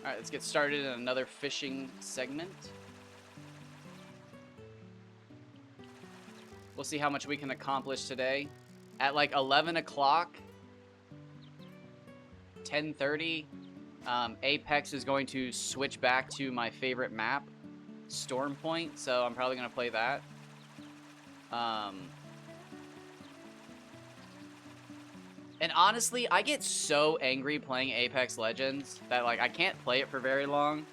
Alright, let's get started in another fishing segment. We'll see how much we can accomplish today. At like 11 o'clock, 10:30, Apex is going to switch back to my favorite map, Storm Point, so I'm probably going to play that. And honestly, I get so angry playing Apex Legends that like I can't play it for very long.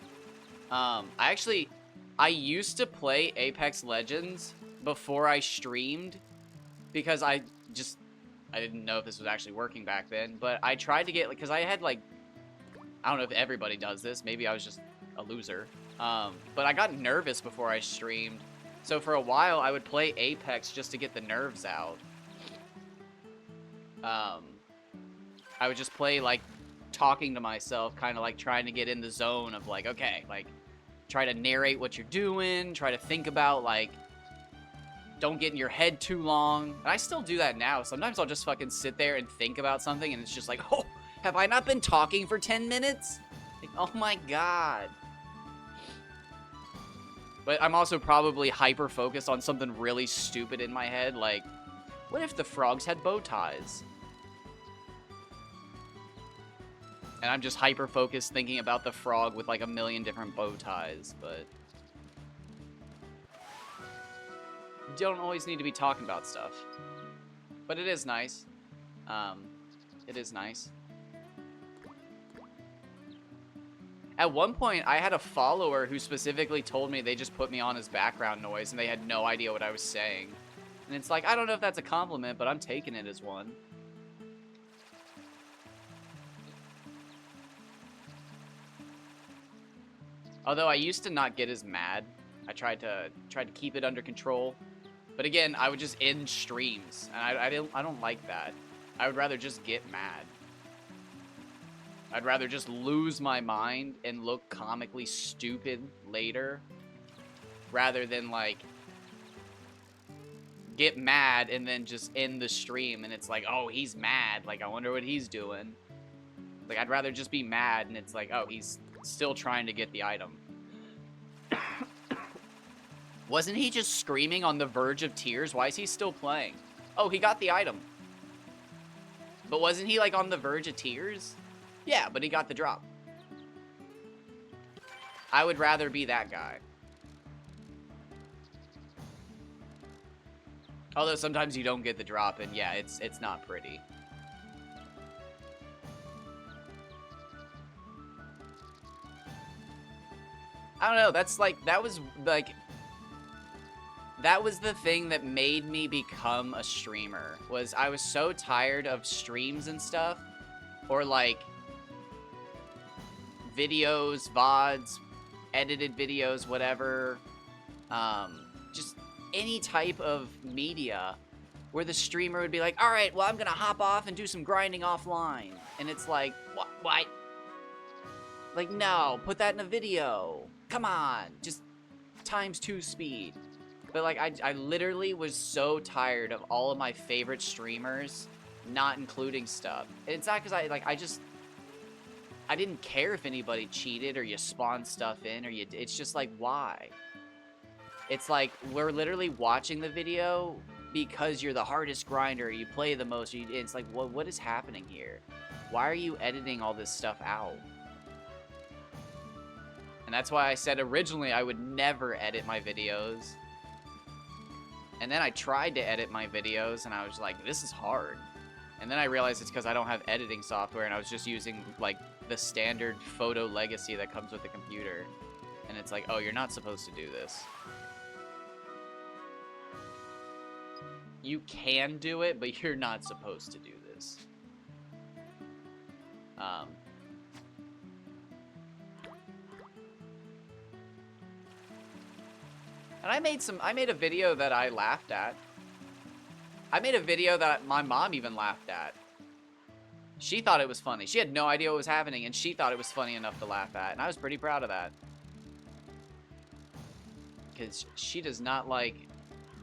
I used to play Apex Legends before I streamed because I didn't know if this was actually working back then, but I tried to get, because I had like, I don't know if everybody does this, maybe I was just a loser, but I got nervous before I streamed, so for a while I would play Apex just to get the nerves out. I would just play like talking to myself, kind of like trying to get in the zone of like, okay, like try to narrate what you're doing, try to think about like, don't get in your head too long. And I still do that now. Sometimes I'll just fucking sit there and think about something and it's just like, oh, have I not been talking for 10 minutes? Like, oh my god. But I'm also probably hyper-focused on something really stupid in my head, like, what if the frogs had bow ties? And I'm just hyper-focused thinking about the frog with like a million different bow ties, but you don't always need to be talking about stuff. But it is nice. It is nice. At one point, I had a follower who specifically told me they just put me on as background noise and they had no idea what I was saying. And it's like, I don't know if that's a compliment, but I'm taking it as one. Although I used to not get as mad. I tried to keep it under control. But again, I would just end streams, and I don't like that. I would rather just get mad. I'd rather just lose my mind and look comically stupid later, rather than like get mad and then just end the stream and it's like, oh, he's mad, like I wonder what he's doing. Like I'd rather just be mad and it's like, oh, he's still trying to get the item. Wasn't he just screaming on the verge of tears? Why is he still playing? Oh, he got the item. But wasn't he like on the verge of tears? Yeah, but he got the drop. I would rather be that guy. Although sometimes you don't get the drop and yeah, it's not pretty. I don't know, that's like, that was the thing that made me become a streamer, was I was so tired of streams and stuff, or like videos, VODs, edited videos, whatever, just any type of media where the streamer would be like, all right, well, I'm gonna hop off and do some grinding offline. And it's like, what? Like, no, put that in a video. Come on, just ×2 speed. But like, I literally was so tired of all of my favorite streamers not including stuff. And it's not because I didn't care if anybody cheated or you spawned stuff in or it's just like, why? It's like, we're literally watching the video because you're the hardest grinder, you play the most, it's like, what is happening here? Why are you editing all this stuff out? And that's why I said originally I would never edit my videos. And then I tried to edit my videos and I was like, this is hard. And then I realized it's because I don't have editing software and I was just using like the standard photo legacy that comes with the computer. And it's like, oh, you're not supposed to do this. You can do it, but you're not supposed to do this. And I made a video that I laughed at. I made a video that my mom even laughed at. She thought it was funny. She had no idea what was happening, and she thought it was funny enough to laugh at. And I was pretty proud of that. Because she does not like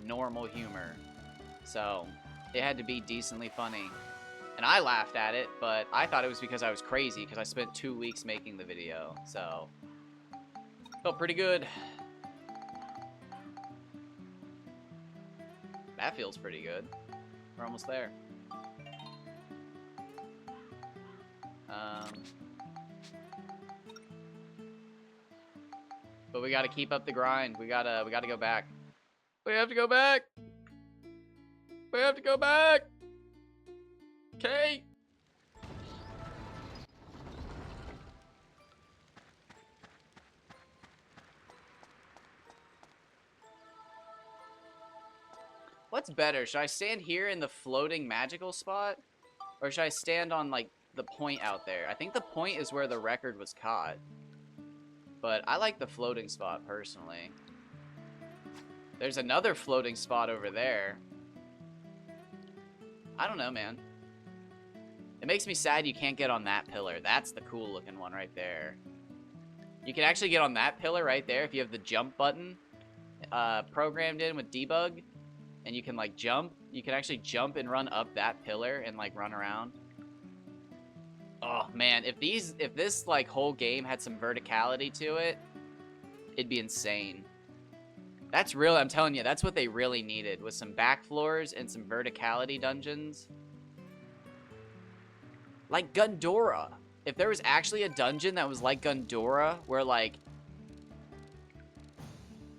normal humor. So, it had to be decently funny. And I laughed at it, but I thought it was because I was crazy because I spent 2 weeks making the video. So, felt pretty good. That feels pretty good. We're almost there. But we gotta keep up the grind. We gotta go back. We have to go back. We have to go back. Okay. What's better? Should I stand here in the floating magical spot? Or should I stand on, like, the point out there? I think the point is where the record was caught. But I like the floating spot, personally. There's another floating spot over there. I don't know, man. It makes me sad you can't get on that pillar. That's the cool looking one right there. You can actually get on that pillar right there if you have the jump button programmed in with debug. And you can, like, jump. You can actually jump and run up that pillar and, like, run around. Oh, man. If this, like, whole game had some verticality to it, it'd be insane. That's really, I'm telling you, that's what they really needed, was some back floors and some verticality dungeons. Like Gundora. If there was actually a dungeon that was like Gundora, where, like,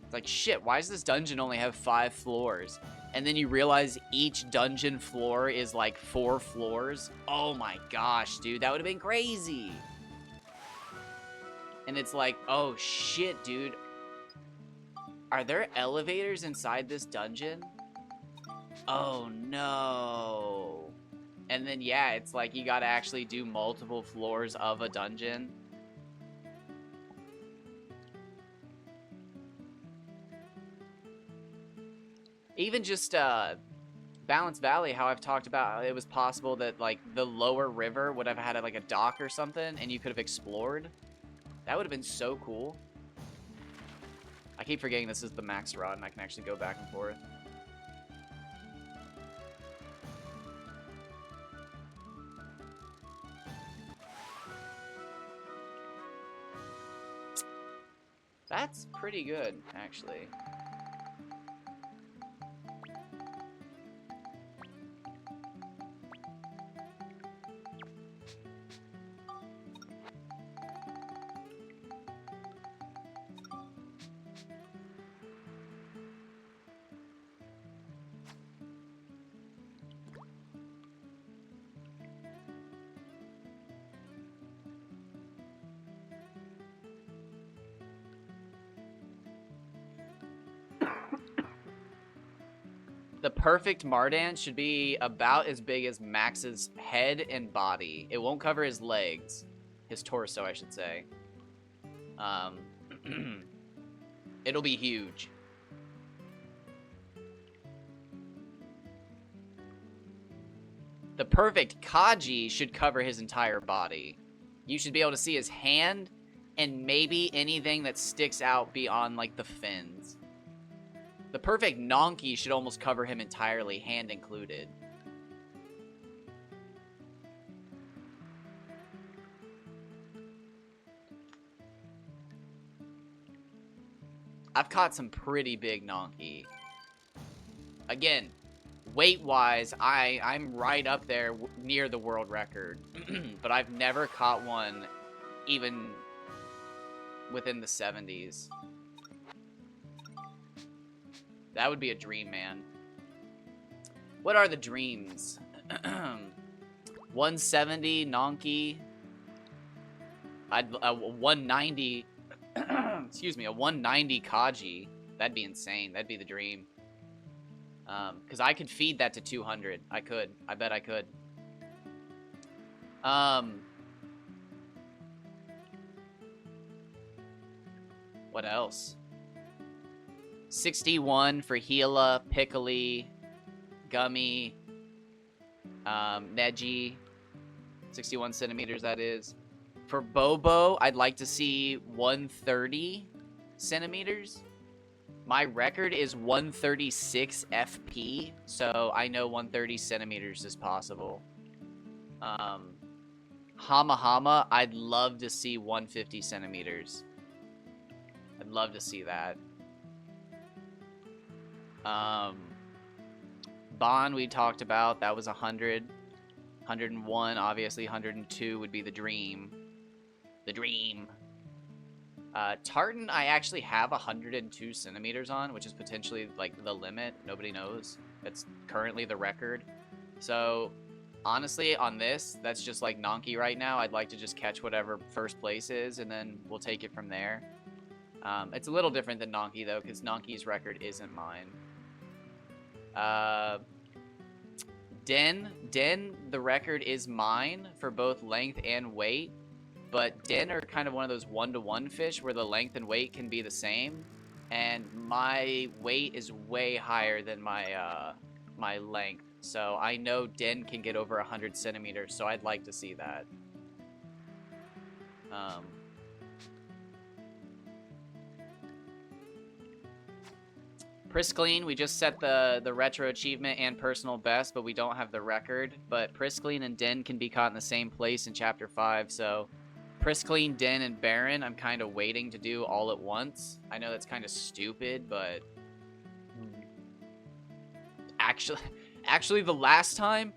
it's like, shit, why does this dungeon only have 5 floors? And then you realize each dungeon floor is like 4 floors. Oh my gosh, dude, that would have been crazy. And it's like, oh shit, dude. Are there elevators inside this dungeon? Oh no. And then, yeah, it's like you gotta actually do multiple floors of a dungeon. Even just Balance Valley, how I've talked about how it was possible that, like, the lower river would have had, like, a dock or something, and you could have explored. That would have been so cool. I keep forgetting this is the max rod, and I can actually go back and forth. That's pretty good, actually. The perfect Mardan should be about as big as Max's head and body. It won't cover his legs. His torso, I should say. It'll be huge. The perfect Kaji should cover his entire body. You should be able to see his hand and maybe anything that sticks out beyond, like, the fins. The perfect Nonky should almost cover him entirely, hand included. I've caught some pretty big Nonky. Again, weight-wise, I'm right up there near the world record. But I've never caught one even within the 70s. That would be a dream, man. What are the dreams? 170 Nonky. A 190. Excuse me, a 190 Kaji. That'd be insane. That'd be the dream. Because I could feed that to 200. I could. I bet I could. What else? 61 for Gila, Piccoli, Gummy, Neji. 61 centimeters, that is. For Bobo, I'd like to see 130 centimeters. My record is 136 FP, so I know 130 centimeters is possible. Hama Hama, I'd love to see 150 centimeters. I'd love to see that. Bond we talked about, that was 100. 101, obviously 102 would be the dream. The dream. Tartan, I actually have 102 centimeters on, which is potentially like the limit. Nobody knows. That's currently the record. So honestly, on this, that's just like Nonky right now. I'd like to just catch whatever first place is, and then we'll take it from there. It's a little different than Nonky though, because Nonky's record isn't mine. Den, the record is mine for both length and weight, but Den are kind of one of those 1-to-1 fish where the length and weight can be the same, and my weight is way higher than my my length, so I know Den can get over 100 centimeters, so I'd like to see that. Priscleen, we just set the retro achievement and personal best, but we don't have the record. But Priscleen and Den can be caught in the same place in Chapter 5, so Priscleen, Den, and Baron, I'm kind of waiting to do all at once. I know that's kind of stupid, but actually, the last time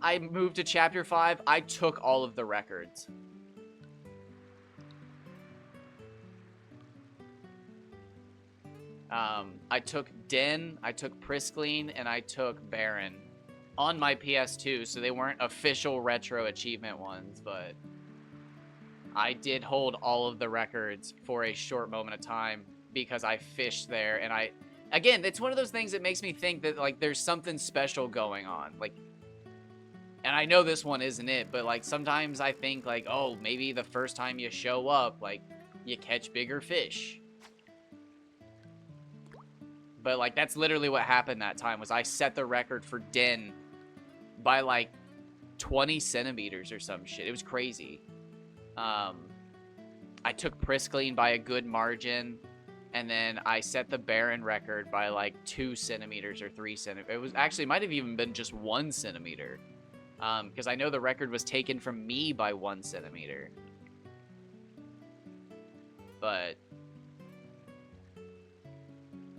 I moved to Chapter 5, I took all of the records. I took Den, I took Priscleen, and I took Baron on my PS2, so they weren't official retro achievement ones, but I did hold all of the records for a short moment of time because I fished there, and again, it's one of those things that makes me think that, like, there's something special going on, like, and I know this one isn't it, but, like, sometimes I think, like, oh, maybe the first time you show up, like, you catch bigger fish. But, like, that's literally what happened that time, was I set the record for Den by, like, 20 centimeters or some shit. It was crazy. I took Priscleen by a good margin, and then I set the Baron record by, like, 2 centimeters or 3 centimeters. It was actually, it might have even been just 1 centimeter. Because I know the record was taken from me by 1 centimeter. But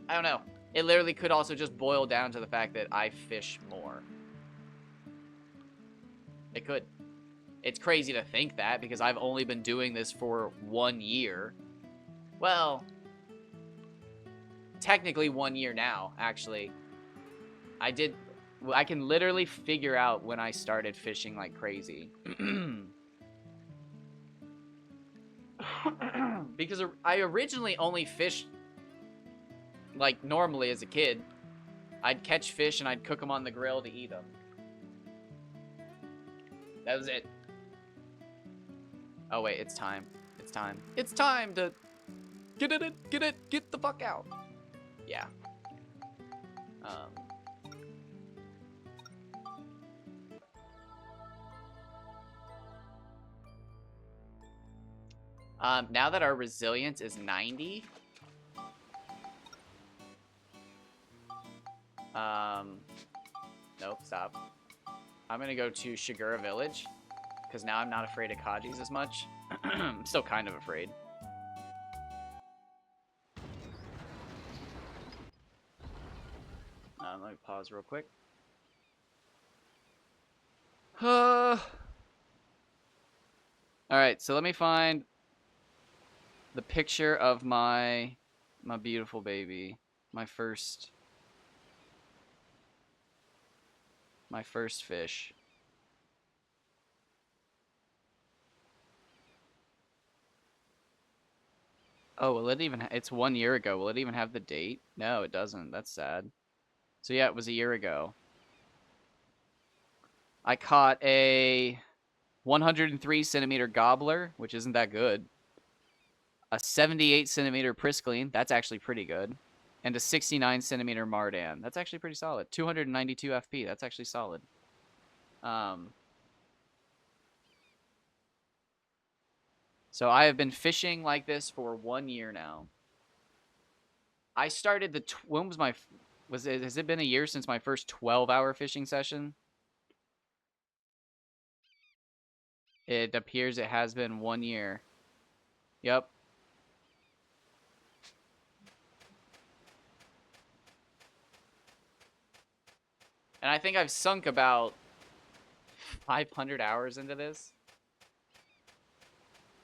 I don't know. It literally could also just boil down to the fact that I fish more. It could. It's crazy to think that, because I've only been doing this for 1 year. Well, technically 1 year now, actually. I can literally figure out when I started fishing like crazy. Because I originally only fished like normally as a kid. I'd catch fish and I'd cook them on the grill to eat them. That was it. Oh wait, it's time. It's time. It's time to get the fuck out. Yeah. Now that our resilience is 90, nope, stop. I'm gonna go to Shigura Village, because now I'm not afraid of Kajis as much. I'm still kind of afraid. Let me pause real quick. Alright, so let me find the picture of my beautiful baby. My first fish. Oh, will it even... It's 1 year ago. Will it even have the date? No, it doesn't. That's sad. So yeah, it was a year ago. I caught a 103 centimeter gobbler, which isn't that good. A 78 centimeter Priscleen. That's actually pretty good. And a 69 centimeter Mardan. That's actually pretty solid. 292 FP. That's actually solid. So I have been fishing like this for 1 year now. I started the... When was my... Has it been a year since my first 12-hour fishing session? It appears it has been 1 year. Yep. And I think I've sunk about 500 hours into this.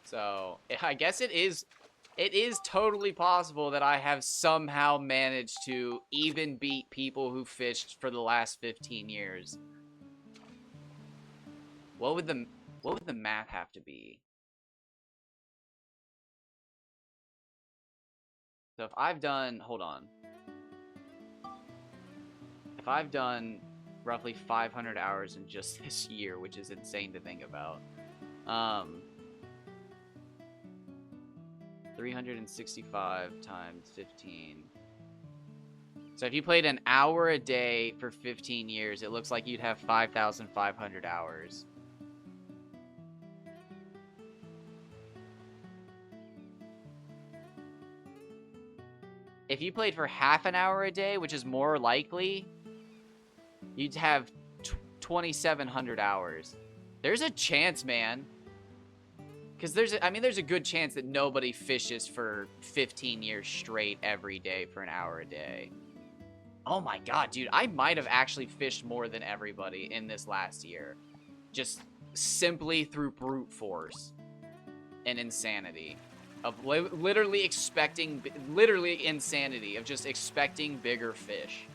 So, I guess it is totally possible that I have somehow managed to even beat people who fished for the last 15 years. What would the math have to be? So if I've done, hold on. If I've done roughly 500 hours in just this year, which is insane to think about. 365 times 15. So if you played an hour a day for 15 years, it looks like you'd have 5,500 hours. If you played for half an hour a day, which is more likely, you'd have 2,700 hours. There's a chance, man. Because there's a good chance that nobody fishes for 15 years straight every day for an hour a day. Oh my god, dude. I might have actually fished more than everybody in this last year. Just simply through brute force and insanity. Of literally insanity of just expecting bigger fish.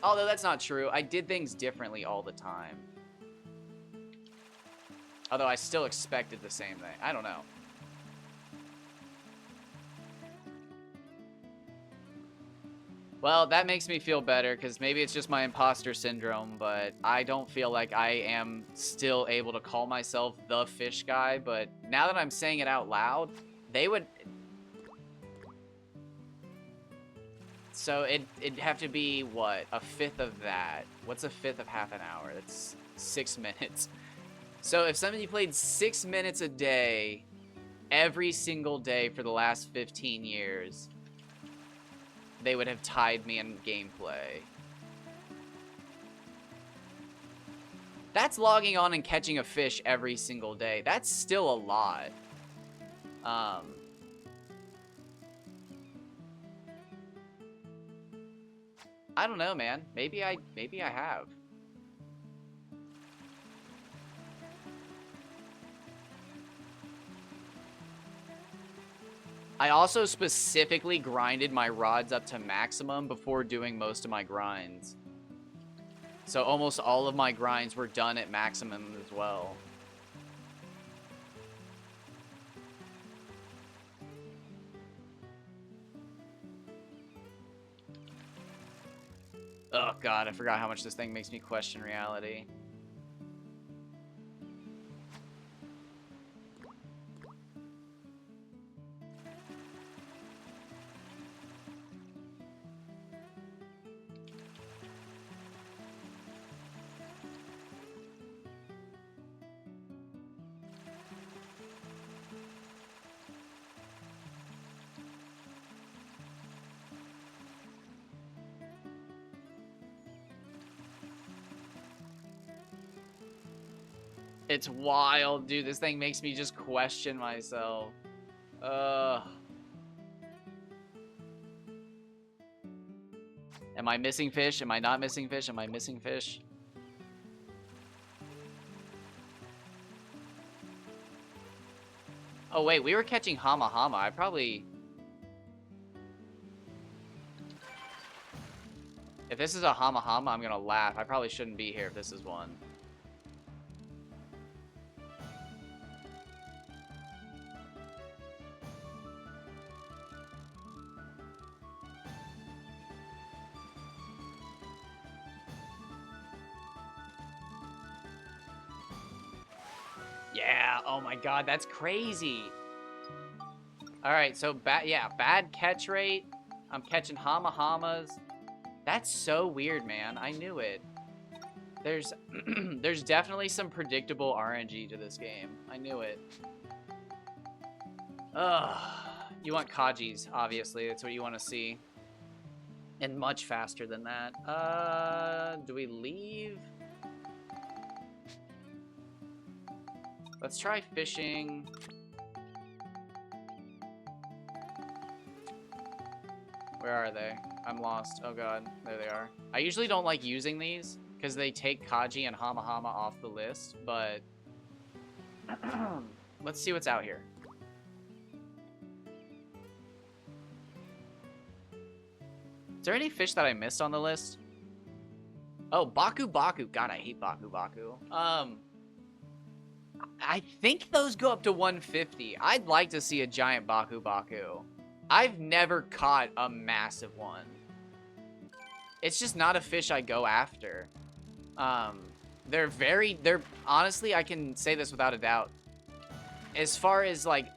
Although that's not true. I did things differently all the time. Although I still expected the same thing. I don't know. Well, that makes me feel better, because maybe it's just my imposter syndrome, but I don't feel like I am still able to call myself the fish guy, but now that I'm saying it out loud, they would... So it'd have to be, what, a fifth of that. What's a fifth of half an hour? That's 6 minutes. So if somebody played 6 minutes a day, every single day for the last 15 years, they would have tied me in gameplay. That's logging on and catching a fish every single day. That's still a lot. I don't know, man. Maybe I have. I also specifically grinded my rods up to maximum before doing most of my grinds. So almost all of my grinds were done at maximum as well. Oh god, I forgot how much this thing makes me question reality. It's wild, dude. This thing makes me just question myself. Am I missing fish? Am I not missing fish? Am I missing fish? Oh, wait. We were catching Hama Hama. I probably... If this is a Hama Hama, I'm gonna laugh. I probably shouldn't be here if this is one. Yeah, oh my god, that's crazy. Alright, so bad catch rate. I'm catching Hama Hamas. That's so weird, man. I knew it. There's there's definitely some predictable RNG to this game. I knew it. Ugh. You want Kajis, obviously. That's what you want to see. And much faster than that. Do we leave? Let's try fishing. Where are they? I'm lost. Oh god, there they are. I usually don't like using these because they take Kaji and Hamahama off the list, but let's see what's out here. Is there any fish that I missed on the list? Oh, Baku Baku. God, I hate Baku Baku. I think those go up to 150. I'd like to see a giant Baku Baku. I've never caught a massive one. It's just not a fish I go after. They're honestly, I can say this without a doubt. As far as like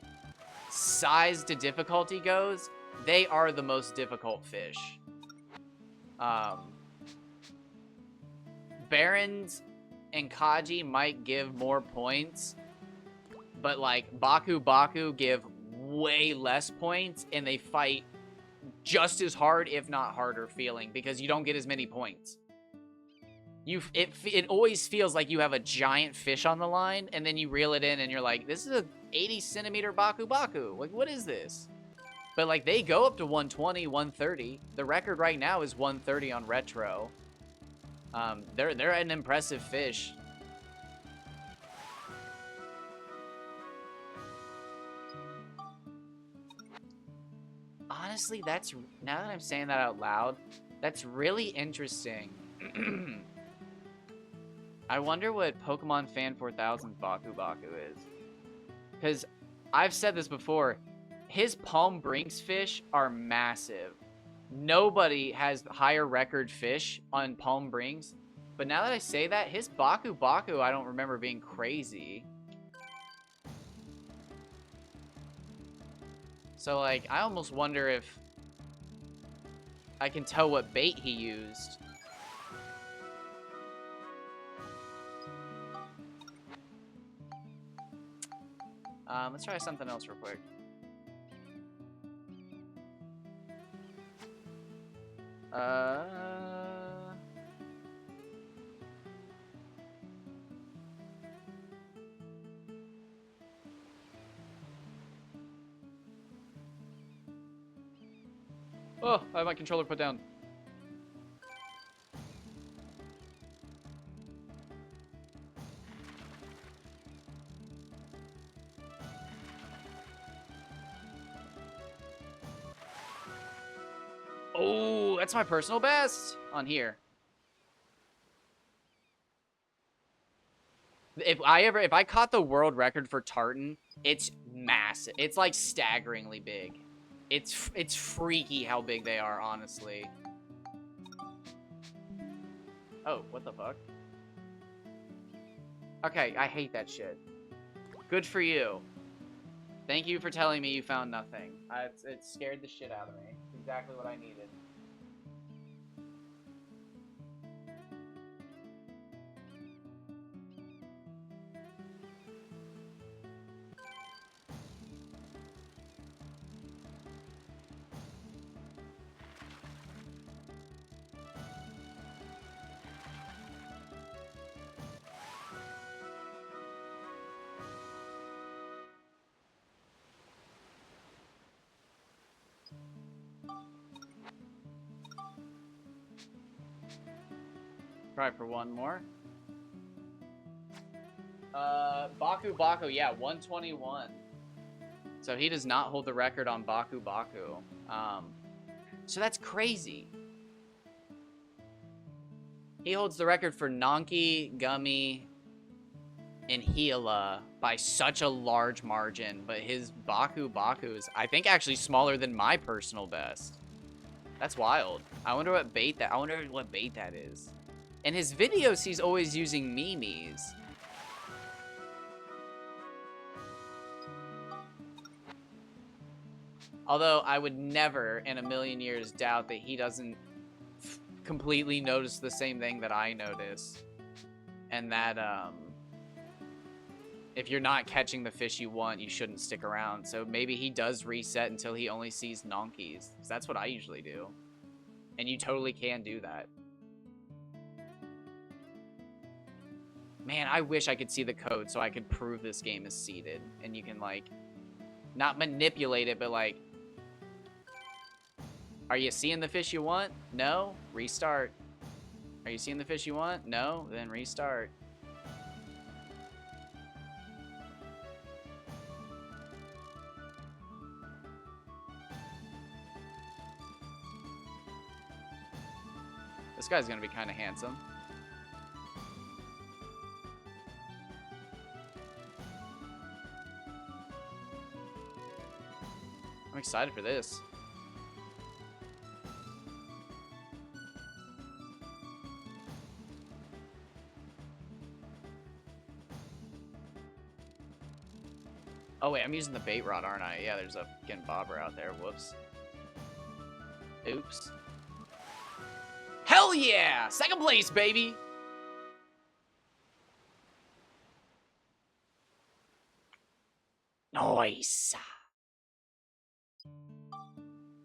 size to difficulty goes, they are the most difficult fish. Barons and Kaji might give more points, but like Baku Baku give way less points, and they fight just as hard, if not harder feeling, because you don't get as many points. It always feels like you have a giant fish on the line, and then you reel it in, and you're like, this is a 80 centimeter Baku Baku. Like, what is this? But like, they go up to 120, 130. The record right now is 130 on Retro. They're an impressive fish. Honestly, now that I'm saying that out loud, that's really interesting. I wonder what Pokemon Fan 4000's Baku Baku is. Because I've said this before, his Palm Brinks fish are massive. Nobody has higher record fish on Palm Brinks. But now that I say that, his Baku Baku I don't remember being crazy. So, like, I almost wonder if I can tell what bait he used. Let's try something else real quick. Oh, I have my controller put down. Oh, that's my personal best on here. If I caught the world record for tartan, it's massive. It's like staggeringly big. It's freaky how big they are, honestly. Oh, what the fuck? Okay, I hate that shit. Good for you. Thank you for telling me you found nothing. It scared the shit out of me. It's exactly what I needed. Try for one more. Baku Baku, yeah, 121. So he does not hold the record on Baku Baku. So that's crazy. He holds the record for Nonky, Gummy, and Gila by such a large margin, but his Baku Baku is, I think, actually smaller than my personal best. That's wild. I wonder what bait that is. In his videos, he's always using memes. Although, I would never in a million years doubt that he doesn't completely notice the same thing that I notice. And that, if you're not catching the fish you want, you shouldn't stick around. So maybe he does reset until he only sees nonkies. 'Cause that's what I usually do. And you totally can do that. Man, I wish I could see the code so I could prove this game is seeded. And you can, like, not manipulate it, but, like... Are you seeing the fish you want? No? Restart. Are you seeing the fish you want? No? Then restart. This guy's gonna be kind of handsome. I'm excited for this. Oh wait, I'm using the bait rod, aren't I? Yeah, there's a fucking bobber out there. Whoops. Oops. Hell yeah! Second place, baby! Nice.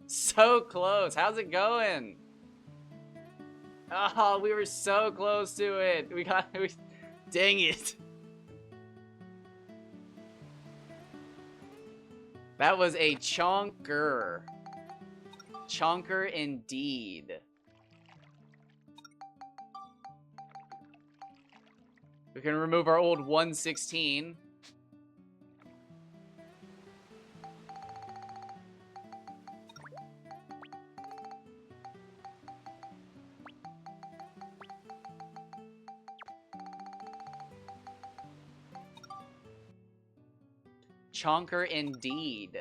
So close. How's it going? Oh, we were so close to it. Dang it. That was a chonker. Chonker indeed. We can remove our old 116. Chonker indeed.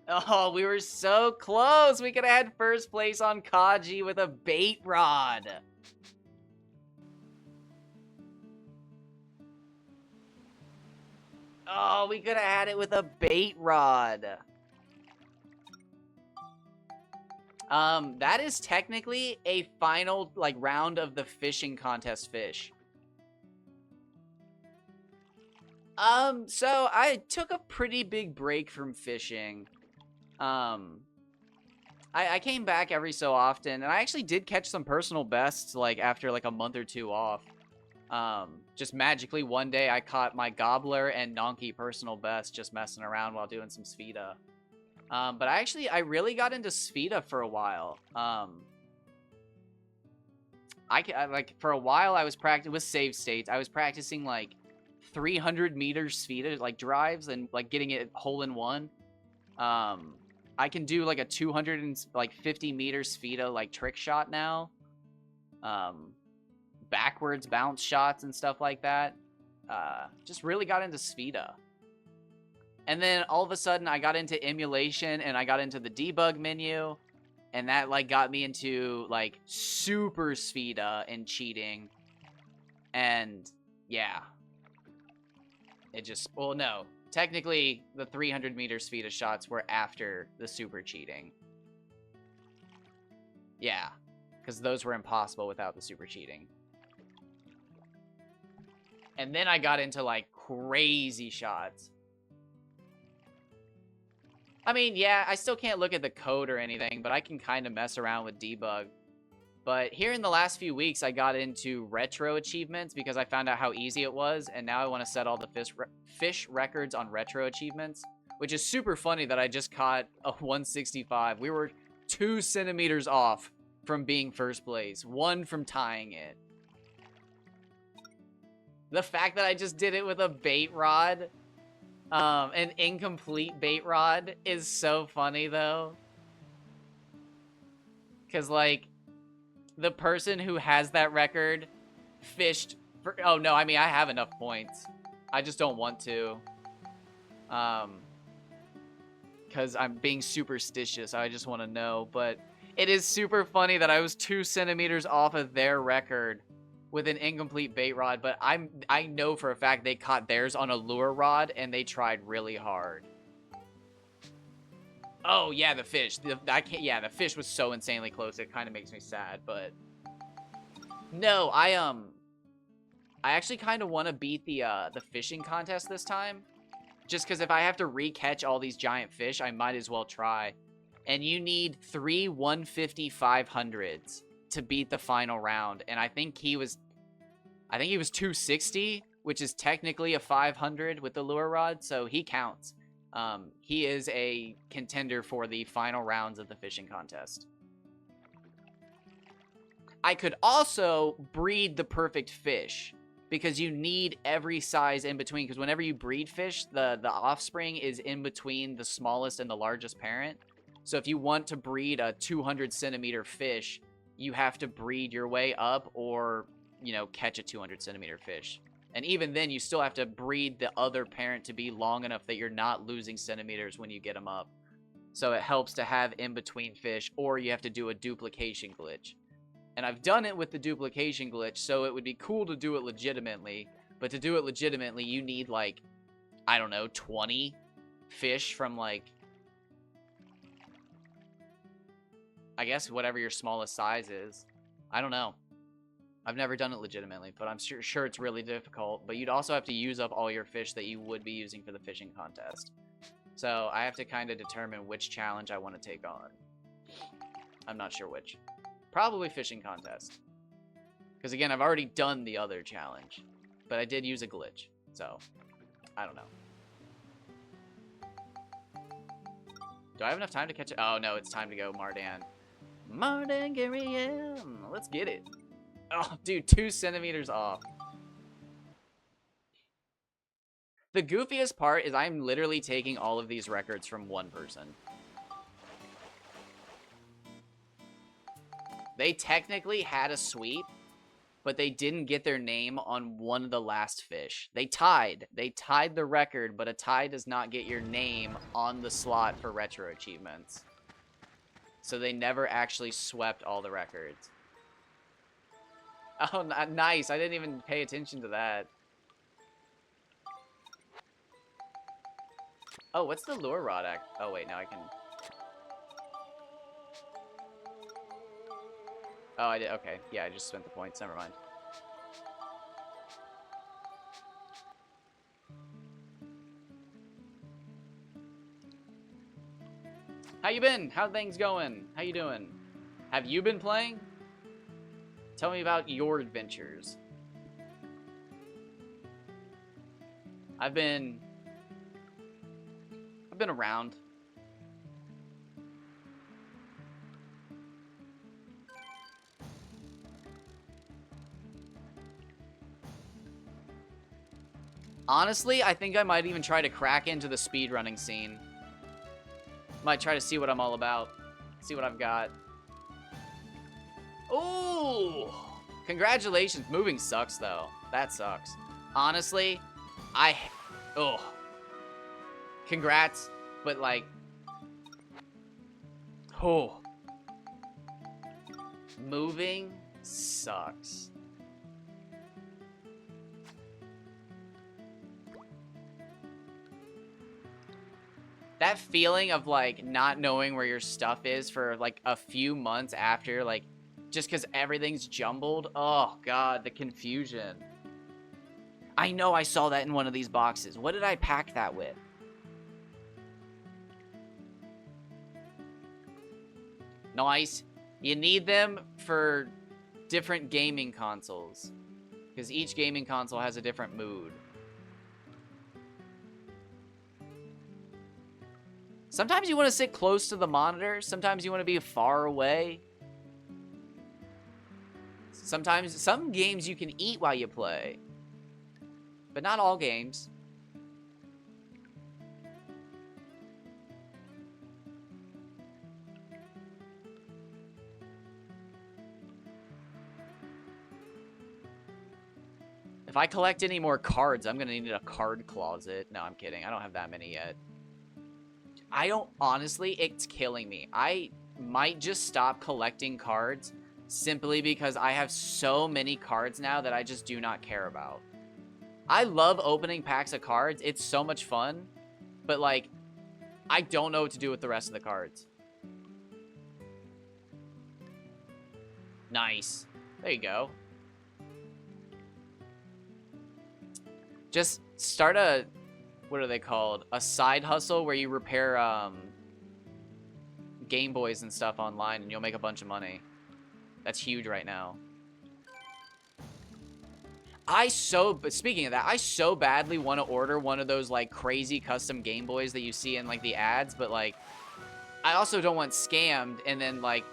Oh, we were so close. We could have had first place on Kaji with a bait rod. Oh, we could have had it with a bait rod. That is technically a final, like, round of the fishing contest fish. So I took a pretty big break from fishing. I came back every so often, and I actually did catch some personal bests, like, after, like, a month or two off. Just magically one day I caught my gobbler and donkey personal best just messing around while doing some Sfida. But I really got into Sfida for a while. Like, for a while I was practicing with save states. I was practicing, like, 300 meters Sfida, like, drives and, like, getting it hole in one. I can do, like, a 250 meter Sfida, like, trick shot now. Backwards bounce shots and stuff like that. Just really got into Sfida. And then all of a sudden I got into emulation and I got into the debug menu. And that, like, got me into, like, super Sfida and cheating. And, yeah. It just, well, no. Technically, the 300 meter Sfida shots were after the super cheating. Yeah. Because those were impossible without the super cheating. And then I got into, like, crazy shots. I mean, yeah, I still can't look at the code or anything, but I can kind of mess around with debug. But here in the last few weeks, I got into retro achievements because I found out how easy it was, and now I want to set all the fish records on retro achievements, which is super funny that I just caught a 165. We were 2 centimeters off from being first place, 1 from tying it. The fact that I just did it with a bait rod, an incomplete bait rod, is so funny, though. Because, like, the person who has that record fished for... Oh, no, I mean, I have enough points. I just don't want to. Because I'm being superstitious. I just want to know. But it is super funny that I was 2 centimeters off of their record with an incomplete bait rod. But I know for a fact they caught theirs on a lure rod, and they tried really hard. Oh, yeah, the fish. Yeah, the fish was so insanely close. It kind of makes me sad, but... No, I actually kind of want to beat the fishing contest this time. Just because if I have to re-catch all these giant fish, I might as well try. And you need 3 150 500s to beat the final round. And I think he was... I think he was 260, which is technically a 500 with the lure rod, so he counts. He is a contender for the final rounds of the fishing contest. I could also breed the perfect fish, because you need every size in between, because whenever you breed fish, the offspring is in between the smallest and the largest parent. So if you want to breed a 200 centimeter fish, you have to breed your way up or, you know, catch a 200 centimeter fish. And even then, you still have to breed the other parent to be long enough that you're not losing centimeters when you get them up. So it helps to have in-between fish, or you have to do a duplication glitch. And I've done it with the duplication glitch, so it would be cool to do it legitimately. But to do it legitimately, you need, like, I don't know, 20 fish from, like, I guess whatever your smallest size is. I don't know. I've never done it legitimately, but I'm sure it's really difficult. But you'd also have to use up all your fish that you would be using for the fishing contest. So I have to kind of determine which challenge I want to take on. I'm not sure which. Probably fishing contest. Because again, I've already done the other challenge. But I did use a glitch. So, I don't know. Do I have enough time to catch it? Oh, no, it's time to go Mardan. Mardan Gariam! Let's get it. Oh, dude, 2 centimeters off. The goofiest part is I'm literally taking all of these records from one person. They technically had a sweep, but they didn't get their name on one of the last fish. They tied. They tied the record, but a tie does not get your name on the slot for retro achievements. So they never actually swept all the records. Oh, nice. I didn't even pay attention to that. Oh, what's the lure rod act? Oh, wait, now I can... Oh, I did. Okay. Yeah, I just spent the points. Never mind. How you been? How things going? How you doing? Have you been playing? Tell me about your adventures. I've been around. Honestly, I think I might even try to crack into the speedrunning scene. Might try to see what I'm all about. See what I've got. Ooh! Congratulations. Moving sucks, though. That sucks. Honestly, oh. Congrats, but like... Oh. Moving sucks. That feeling of, like, not knowing where your stuff is for, like, a few months after, like, just because everything's jumbled. Oh, God, the confusion. I know I saw that in one of these boxes. What did I pack that with? Nice. You need them for different gaming consoles, because each gaming console has a different mood. Sometimes you want to sit close to the monitor. Sometimes you want to be far away. Sometimes, some games you can eat while you play. But not all games. If I collect any more cards, I'm going to need a card closet. No, I'm kidding. I don't have that many yet. I don't, honestly, it's killing me. I might just stop collecting cards simply because I have so many cards now that I just do not care about. I love opening packs of cards. It's so much fun. But, like, I don't know what to do with the rest of the cards. Nice. There you go. Just start a... What are they called? A side hustle where you repair Game Boys and stuff online and you'll make a bunch of money. That's huge right now. But speaking of that, I so badly want to order one of those, like, crazy custom Game Boys that you see in, like, the ads, but, like, I also don't want scammed and then, like,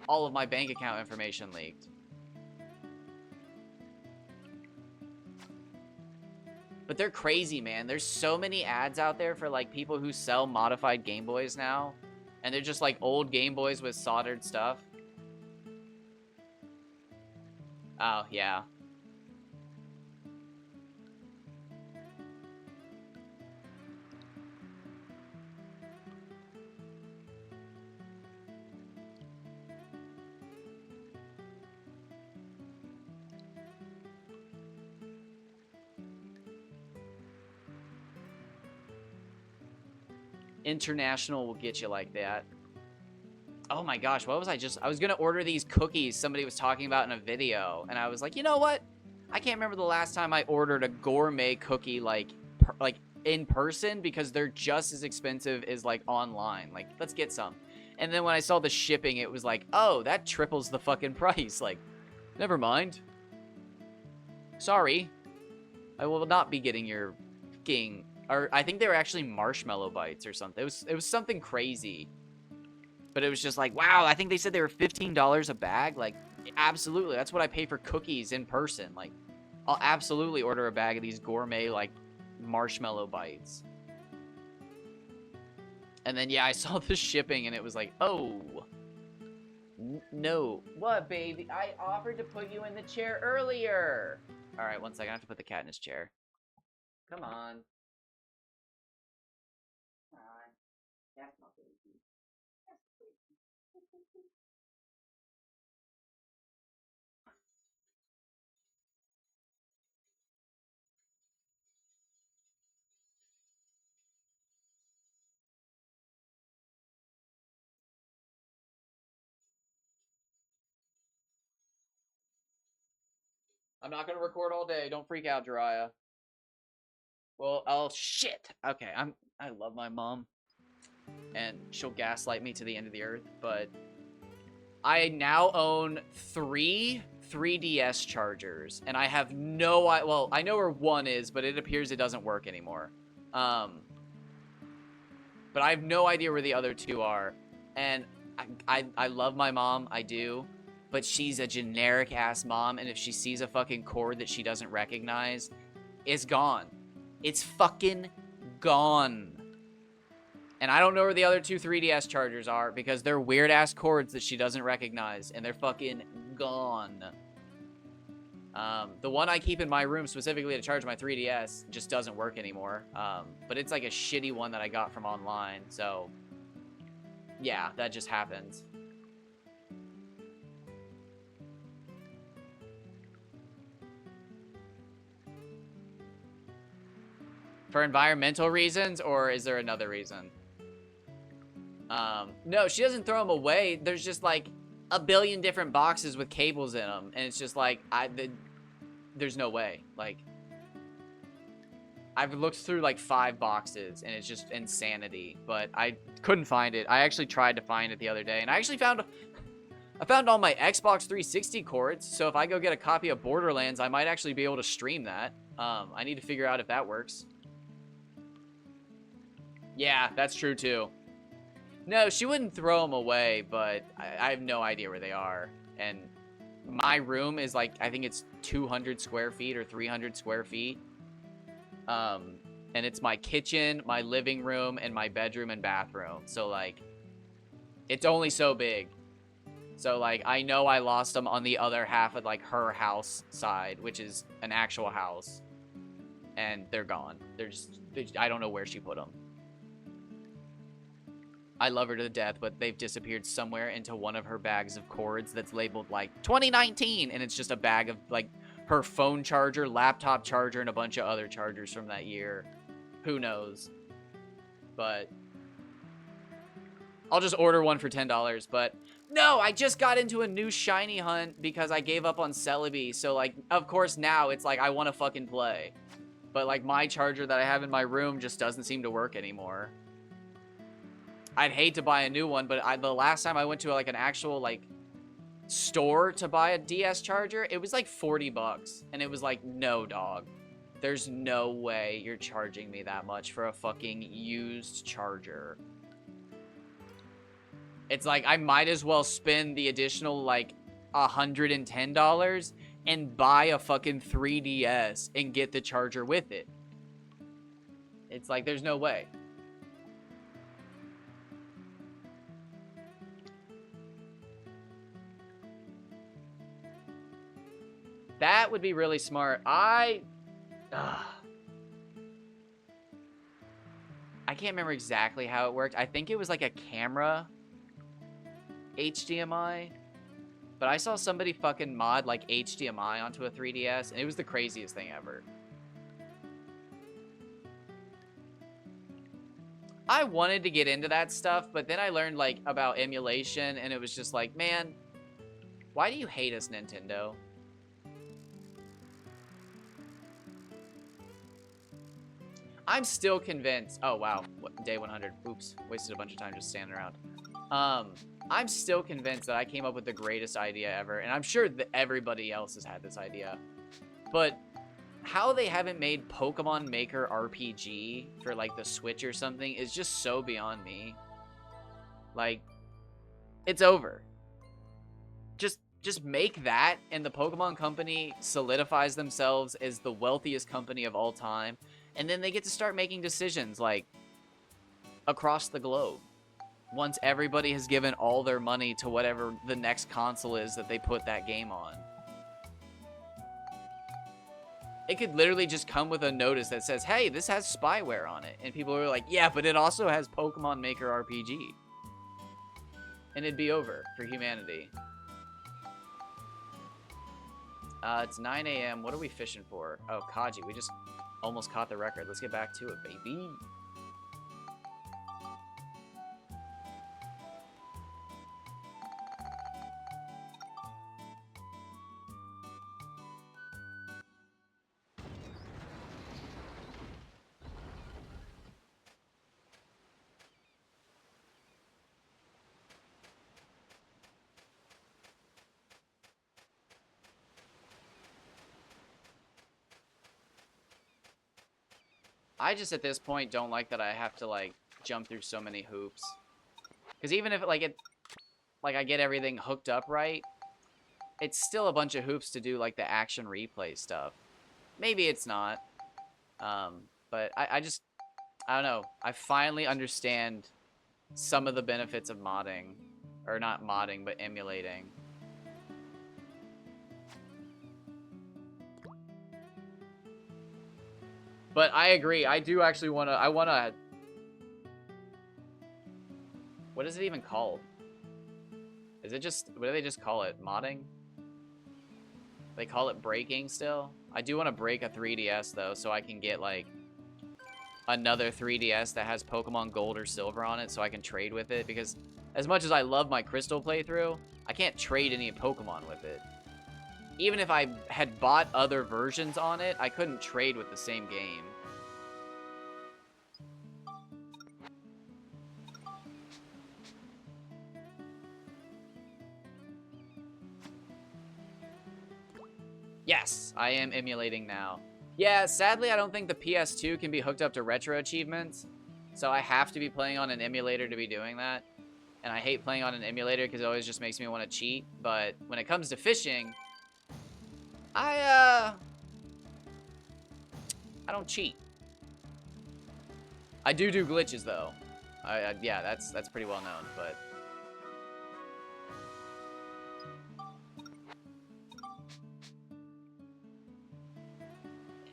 all of my bank account information leaked. But they're crazy, man. There's so many ads out there for, like, people who sell modified Game Boys now. And they're just, like, old Game Boys with soldered stuff. Oh, yeah. International will get you like that. Oh my gosh, what was I was gonna order these cookies somebody was talking about in a video, and I was like, you know what? I can't remember the last time I ordered a gourmet cookie, like in person, because they're just as expensive as, like, online. Like, let's get some. And then when I saw the shipping, it was like, oh, that triples the fucking price. Like, never mind. Sorry. I will not be getting your fucking... Or I think they were actually marshmallow bites or something. It was something crazy. But it was just like, wow, I think they said they were $15 a bag. Like, absolutely. That's what I pay for cookies in person. Like, I'll absolutely order a bag of these gourmet, like, marshmallow bites. And then, yeah, I saw the shipping and it was like, oh. No. What, baby? I offered to put you in the chair earlier. All right, 1 second. I have to put the cat in his chair. Come on. That's not baby. I'm not gonna record all day. Don't freak out, Jiraiya. Well, oh shit. Okay, I love my mom, and she'll gaslight me to the end of the earth. But I now own 3 3DS chargers, and I have no. Well, I know where one is, but it appears it doesn't work anymore. But I have no idea where the other 2 are, and I love my mom. I do. But she's a generic ass mom, and if she sees a fucking cord that she doesn't recognize, it's gone. It's fucking gone. And I don't know where the other 2 3DS chargers are because they're weird ass cords that she doesn't recognize, and they're fucking gone. The one I keep in my room specifically to charge my 3DS just doesn't work anymore. But it's like a shitty one that I got from online, so yeah, that just happens. For environmental reasons, or is there another reason? No, she doesn't throw them away. There's just, like, a billion different boxes with cables in them, and it's just, like, there's no way. Like, I've looked through, like, 5 boxes, and it's just insanity, but I couldn't find it. I actually tried to find it the other day, and I actually found all my Xbox 360 cords, so if I go get a copy of Borderlands, I might actually be able to stream that. I need to figure out if that works. Yeah, that's true too. No, she wouldn't throw them away, but I have no idea where they are. And my room is like, I think it's 200 square feet or 300 square feet. And it's my kitchen, my living room, and my bedroom and bathroom. So, like, it's only so big. So, like, I know I lost them on the other half of, like, her house side, which is an actual house. And they're gone. I don't know where she put them. I love her to death, but they've disappeared somewhere into one of her bags of cords that's labeled, like, 2019, and it's just a bag of, like, her phone charger, laptop charger, and a bunch of other chargers from that year. Who knows? But I'll just order one for $10, but no, I just got into a new shiny hunt because I gave up on Celebi, so, like, of course now it's like I want to fucking play. But, like, my charger that I have in my room just doesn't seem to work anymore. I'd hate to buy a new one, but the last time I went to, like, an actual, like, store to buy a DS charger, it was like 40 bucks. And it was like, no, dog. There's no way you're charging me that much for a fucking used charger. It's like, I might as well spend the additional, like, $110 and buy a fucking 3DS and get the charger with it. It's like, there's no way. That would be really smart. I can't remember exactly how it worked. I think it was like a camera HDMI. But I saw somebody fucking mod like HDMI onto a 3DS, and it was the craziest thing ever. I wanted to get into that stuff, but then I learned like about emulation, and it was just like, man, why do you hate us, Nintendo? I'm still convinced. Oh, wow. Day 100. Oops. Wasted a bunch of time just standing around. I'm still convinced that I came up with the greatest idea ever. And I'm sure that everybody else has had this idea. But how they haven't made Pokemon Maker RPG for, like, the Switch or something is just so beyond me. Like, it's over. Just make that, and the Pokemon Company solidifies themselves as the wealthiest company of all time. And then they get to start making decisions, like, across the globe. Once everybody has given all their money to whatever the next console is that they put that game on. It could literally just come with a notice that says, hey, this has spyware on it. And people are like, yeah, but it also has Pokemon Maker RPG. And it'd be over for humanity. It's 9 a.m. What are we fishing for? Oh, Kaji. We just almost caught the record. Let's get back to it, baby. I just, at this point, don't like that I have to, like, jump through so many hoops. Because even if, like, I get everything hooked up right, it's still a bunch of hoops to do, like, the action replay stuff. Maybe it's not. But I don't know. I finally understand some of the benefits of modding. Or not modding, but emulating. But I agree. I do actually want to... What is it even called? Is it just... What do they just call it? Modding? They call it breaking still? I do want to break a 3DS, though, so I can get, like, another 3DS that has Pokemon Gold or Silver on it so I can trade with it. Because as much as I love my Crystal playthrough, I can't trade any Pokemon with it. Even if I had bought other versions on it, I couldn't trade with the same game. Yes, I am emulating now. Yeah, sadly, I don't think the PS2 can be hooked up to retro achievements. So I have to be playing on an emulator to be doing that. And I hate playing on an emulator because it always just makes me want to cheat. But when it comes to fishing... I don't cheat. I do glitches, though. Yeah, that's pretty well known, but...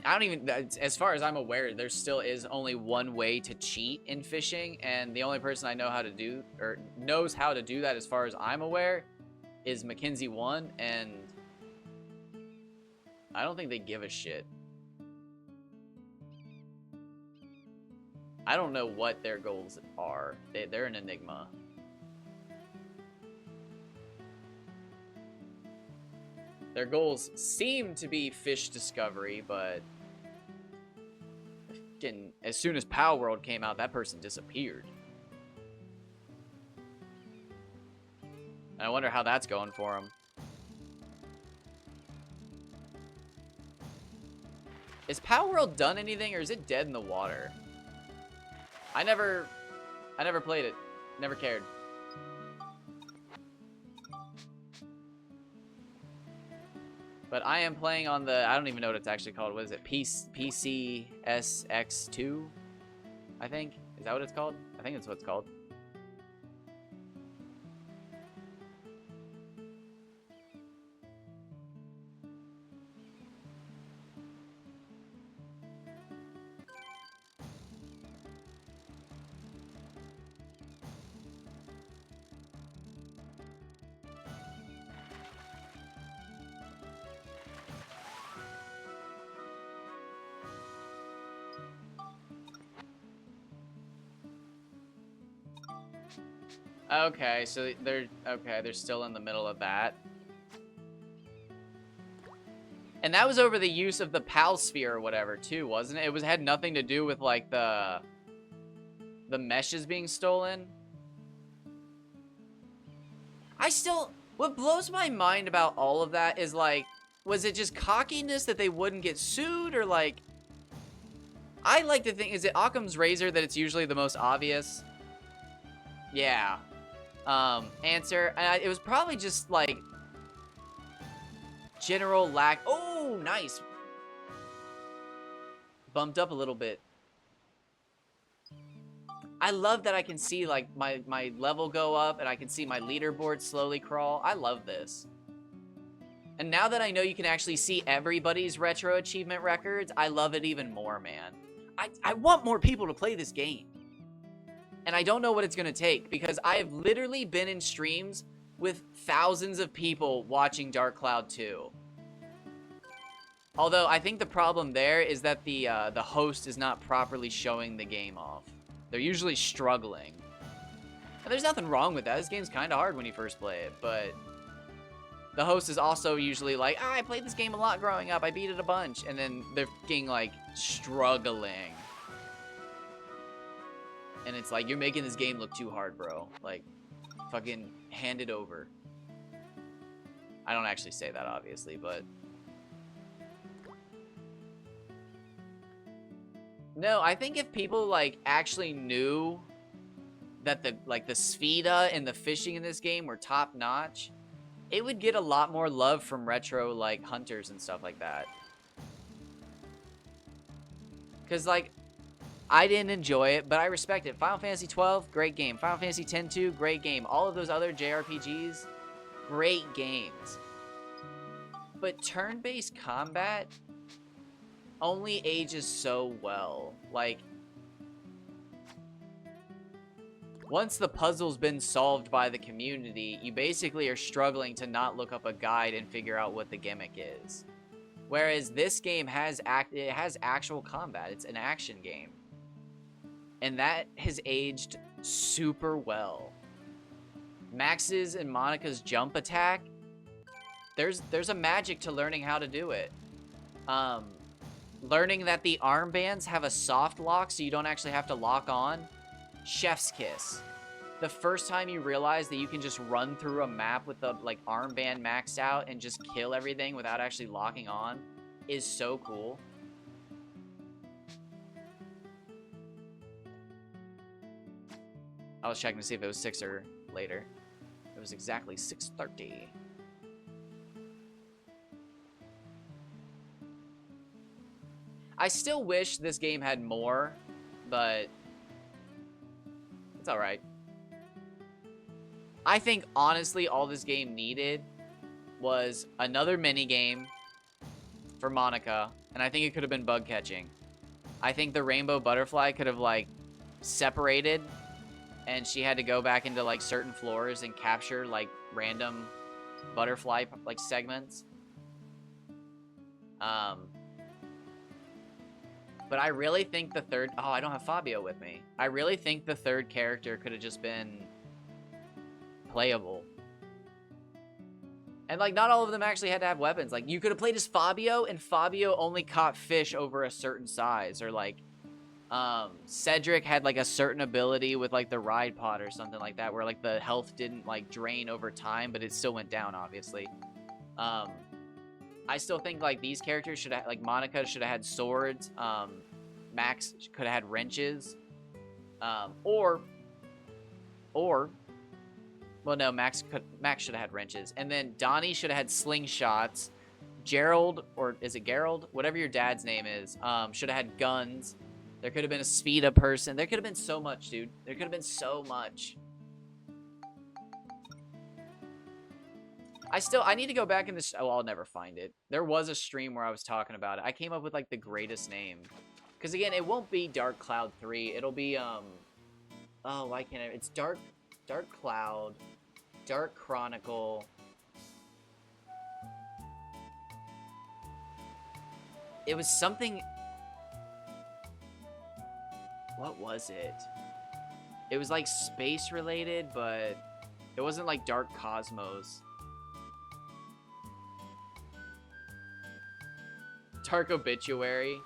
I don't even... As far as I'm aware, there still is only one way to cheat in fishing, and the only person I know how to do, or knows how to do that as far as I'm aware, is Mackenzie 1, and... I don't think they give a shit. I don't know what their goals are. They're an enigma. Their goals seem to be fish discovery, but... as soon as Pow World came out, that person disappeared. And I wonder how that's going for them. Is Power World done anything, or is it dead in the water? I never played it. Never cared. But I am playing on the, I don't even know what it's actually called. What is it? PCSX2, I think. Is that what it's called? I think that's what it's called. Okay, so they're still in the middle of that. And that was over the use of the PAL sphere or whatever too, wasn't it? It had nothing to do with like the meshes being stolen. What blows my mind about all of that is like, was it just cockiness that they wouldn't get sued, or like, I like to think, is it Occam's razor that it's usually the most obvious? Yeah. Answer. It was probably just like general lack. Oh, nice. Bumped up a little bit. I love that I can see like my level go up and I can see my leaderboard slowly crawl. I love this. And now that I know you can actually see everybody's retro achievement records, I love it even more, man. I want more people to play this game. And I don't know what it's going to take, because I have literally been in streams with thousands of people watching Dark Cloud 2. Although, I think the problem there is that the host is not properly showing the game off. They're usually struggling. And there's nothing wrong with that. This game's kind of hard when you first play it, but the host is also usually like, I played this game a lot growing up. I beat it a bunch. And then they're fucking, like, struggling. And it's like, you're making this game look too hard, bro. Like, fucking hand it over. I don't actually say that, obviously, but... No, I think if people, like, actually knew that the Sphida and the fishing in this game were top-notch, it would get a lot more love from retro, like, hunters and stuff like that. Because, like... I didn't enjoy it, but I respect it. Final Fantasy 12, great game. Final Fantasy X-2, great game. All of those other JRPGs, great games. But turn-based combat only ages so well. Like, once the puzzle's been solved by the community, you basically are struggling to not look up a guide and figure out what the gimmick is. Whereas this game has actual combat. It's an action game. And that has aged super well. Max's and Monica's jump attack, there's a magic to learning how to do it. Learning that the armbands have a soft lock so you don't actually have to lock on. Chef's kiss. The first time you realize that you can just run through a map with the like armband maxed out and just kill everything without actually locking on is so cool. I was checking to see if it was 6 or later. It was exactly 6:30. I still wish this game had more, but it's alright. I think, honestly, all this game needed was another minigame for Monica, and I think it could have been bug catching. I think the rainbow butterfly could have, like, separated, and she had to go back into, like, certain floors and capture, like, random butterfly, like, segments. But I really think the third... Oh, I don't have Fabio with me. I really think the third character could have just been playable. And, like, not all of them actually had to have weapons. Like, you could have played as Fabio, and Fabio only caught fish over a certain size. Or, like... Cedric had like a certain ability with like the ride pod or something like that, where like the health didn't like drain over time, but it still went down, obviously. I still think like these characters should have, like Monica should have had swords. Max could have had wrenches. Or well, no, Max should have had wrenches, and then Donnie should have had slingshots. Gerald, or is it Gerald? Whatever your dad's name is, should have had guns. There could have been a Spheda person. There could have been so much, dude. There could have been so much. I need to go back in this. Oh, I'll never find it. There was a stream where I was talking about it. I came up with like the greatest name. Because again, it won't be Dark Cloud 3. It'll be, oh, why can't I? It's Dark Cloud, Dark Chronicle. It was something. What was it? It was like space related, but it wasn't like Dark Cosmos. Dark Obituary.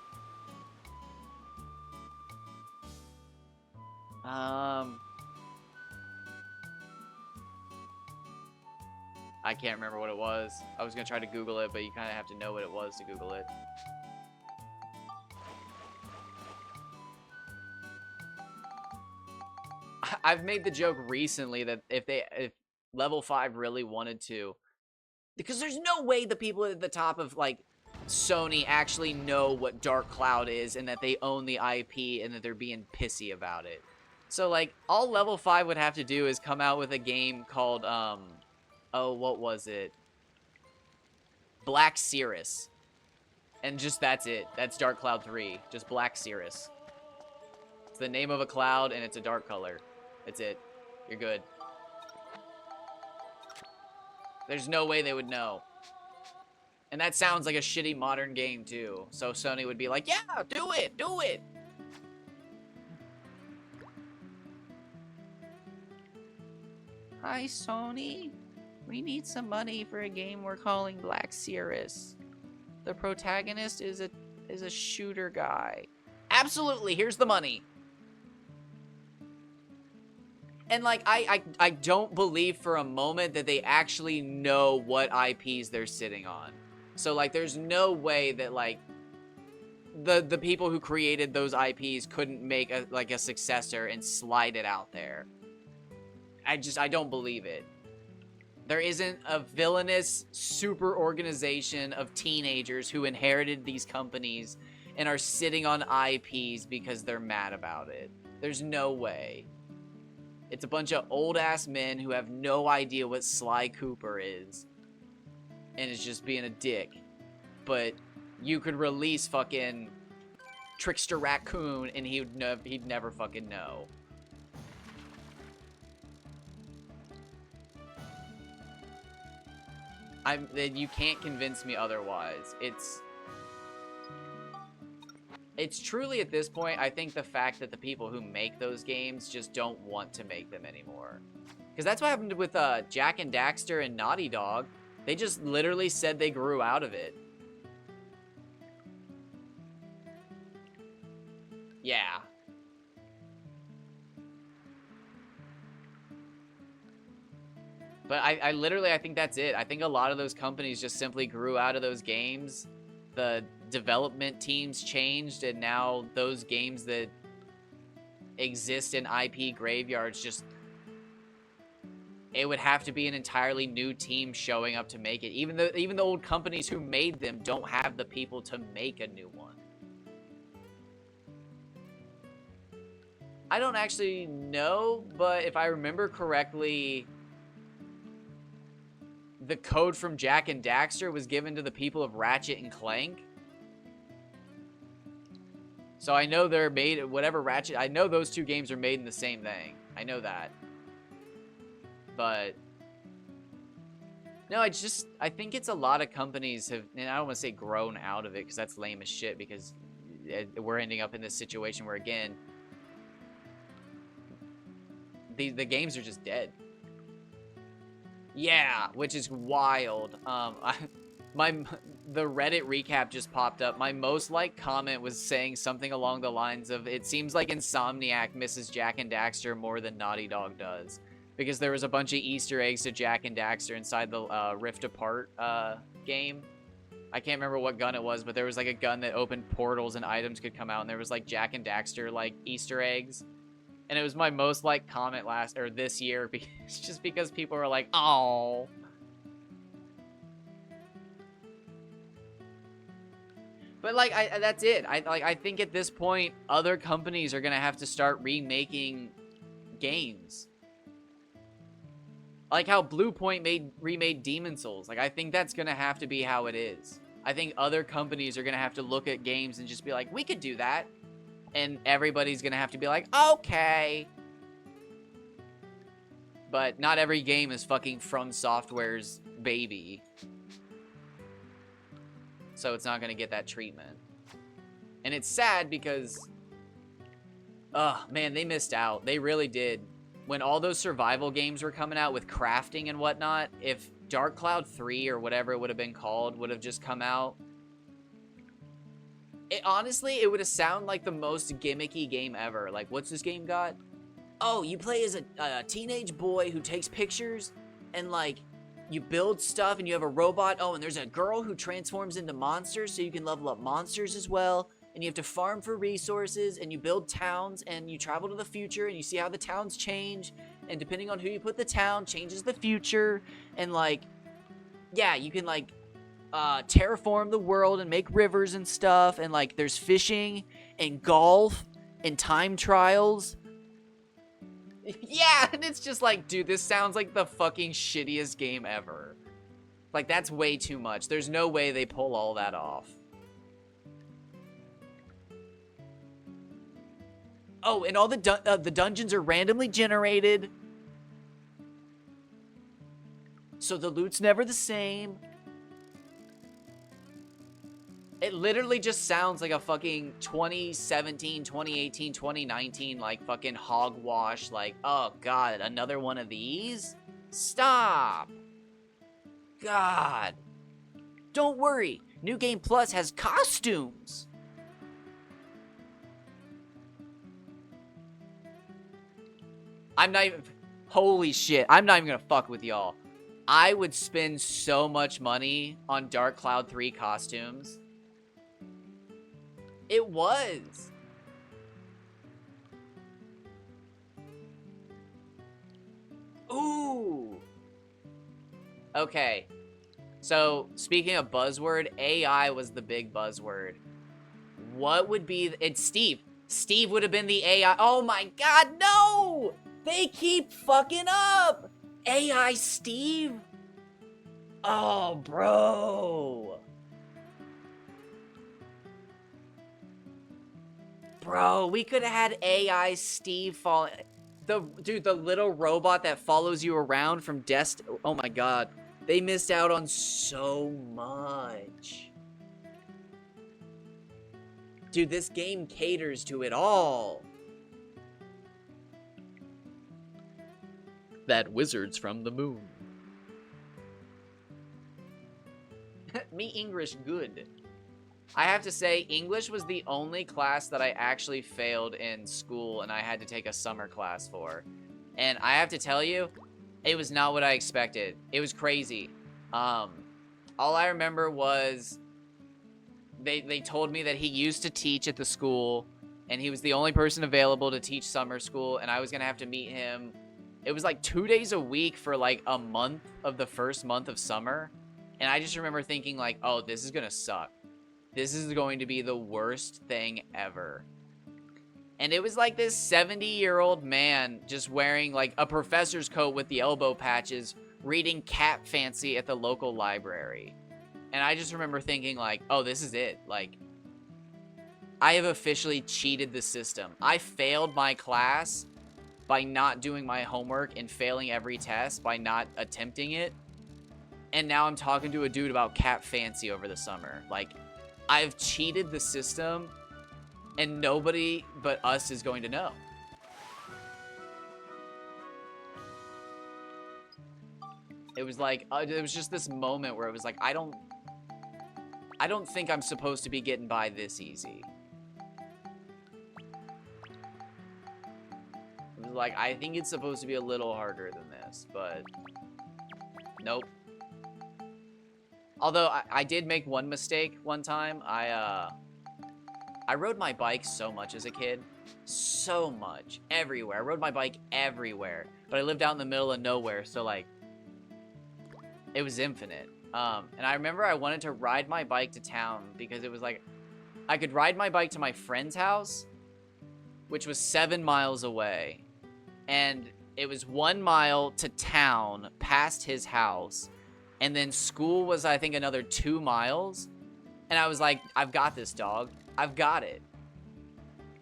I can't remember what it was. I was gonna try to Google it, but you kind of have to know what it was to Google it. I've made the joke recently that if Level 5 really wanted to, because there's no way the people at the top of like Sony actually know what Dark Cloud is and that they own the IP and that they're being pissy about it. So like all Level 5 would have to do is come out with a game called oh, what was it? Black Cirrus. And just that's it. That's Dark Cloud 3. Just Black Cirrus. It's the name of a cloud and it's a dark color. That's it. You're good. There's no way they would know. And that sounds like a shitty modern game too. So Sony would be like, yeah, do it, do it. Hi, Sony. We need some money for a game we're calling Black Cirrus. The protagonist is a shooter guy. Absolutely, here's the money. And like I don't believe for a moment that they actually know what IPs they're sitting on. So like there's no way that like the people who created those IPs couldn't make a successor and slide it out there. I don't believe it. There isn't a villainous super organization of teenagers who inherited these companies and are sitting on IPs because they're mad about it. There's no way. It's a bunch of old-ass men who have no idea what Sly Cooper is. And is just being a dick. But you could release fucking Trickster Raccoon and he'd never fucking know. You can't convince me otherwise. It's truly at this point, I think the fact that the people who make those games just don't want to make them anymore. Because that's what happened with Jak and Daxter and Naughty Dog. They just literally said they grew out of it. Yeah. But I literally, I think that's it. I think a lot of those companies just simply grew out of those games. The development teams changed, and now those games that exist in IP graveyards just... It would have to be an entirely new team showing up to make it. Even the old companies who made them don't have the people to make a new one. I don't actually know, but if I remember correctly... The code from Jak and Daxter was given to the people of Ratchet and Clank. So I know they're made, whatever Ratchet, I know those two games are made in the same thing. I know that. But, no, I think it's a lot of companies have, and I don't want to say grown out of it, because that's lame as shit, because we're ending up in this situation where, again, the games are just dead. Yeah, which is wild. The Reddit recap just popped up. My most liked comment was saying something along the lines of, it seems like Insomniac misses Jak and Daxter more than Naughty Dog does. Because there was a bunch of Easter eggs to Jak and Daxter inside the Rift Apart game. I can't remember what gun it was, but there was like a gun that opened portals and items could come out, and there was like Jak and Daxter like Easter eggs. And it was my most liked comment this year because just because people were like, "Oh." But like that's it. I think at this point other companies are going to have to start remaking games. Like how Bluepoint remade Demon's Souls. Like I think that's going to have to be how it is. I think other companies are going to have to look at games and just be like, "We could do that." And everybody's going to have to be like, "Okay." But not every game is fucking From Software's baby. So it's not going to get that treatment. And it's sad because, oh man, they missed out. They really did. When all those survival games were coming out with crafting and whatnot, if Dark Cloud 3 or whatever it would have been called would have just come out, honestly, it would have sounded like the most gimmicky game ever. Like, what's this game got? Oh, you play as a teenage boy who takes pictures and, like, you build stuff and you have a robot. Oh, and there's a girl who transforms into monsters so you can level up monsters as well. And you have to farm for resources and you build towns and you travel to the future and you see how the towns change. And depending on who you put the town changes the future. And, like, yeah, you can, like, terraform the world and make rivers and stuff. And, like, there's fishing and golf and time trials. Yeah, and it's just like, dude, this sounds like the fucking shittiest game ever. Like, that's way too much. There's no way they pull all that off. Oh, and all the dungeons are randomly generated. So the loot's never the same. It literally just sounds like a fucking 2017, 2018, 2019, like, fucking hogwash, like, oh, God, another one of these? Stop! God. Don't worry, New Game Plus has costumes! I'm not even... Holy shit, I'm not even gonna fuck with y'all. I would spend so much money on Dark Cloud 3 costumes. It was. Ooh. Okay. So, speaking of buzzword, AI was the big buzzword. What would be... It's Steve. Steve would have been the AI. Oh my God, no! They keep fucking up! AI Steve? Oh, bro. Bro, we could have had AI Steve fall... Dude, the little robot that follows you around from Oh my God. They missed out on so much. Dude, this game caters to it all. That wizard's from the moon. Me English good. I have to say, English was the only class that I actually failed in school and I had to take a summer class for. And I have to tell you, it was not what I expected. It was crazy. All I remember was they told me that he used to teach at the school and he was the only person available to teach summer school and I was going to have to meet him. It was like 2 days a week for like a month of the first month of summer. And I just remember thinking like, oh, this is going to suck. This is going to be the worst thing ever. And it was like this 70-year-old man just wearing like a professor's coat with the elbow patches, reading Cat Fancy at the local library. And I just remember thinking like, oh, this is it. Like, I have officially cheated the system. I failed my class by not doing my homework and failing every test by not attempting it. And now I'm talking to a dude about Cat Fancy over the summer. Like, I've cheated the system, and nobody but us is going to know. It was like, it was just this moment where it was like, I don't think I'm supposed to be getting by this easy. It was like, I think it's supposed to be a little harder than this, but nope. Although I did make one mistake one time. I rode my bike so much as a kid. So much. Everywhere. I rode my bike everywhere. But I lived out in the middle of nowhere, so, like, it was infinite. And I remember I wanted to ride my bike to town because it was, like, I could ride my bike to my friend's house, which was 7 miles away. And it was 1 mile to town past his house. And then school was, I think, another 2 miles. And I was like, I've got this, dog. I've got it.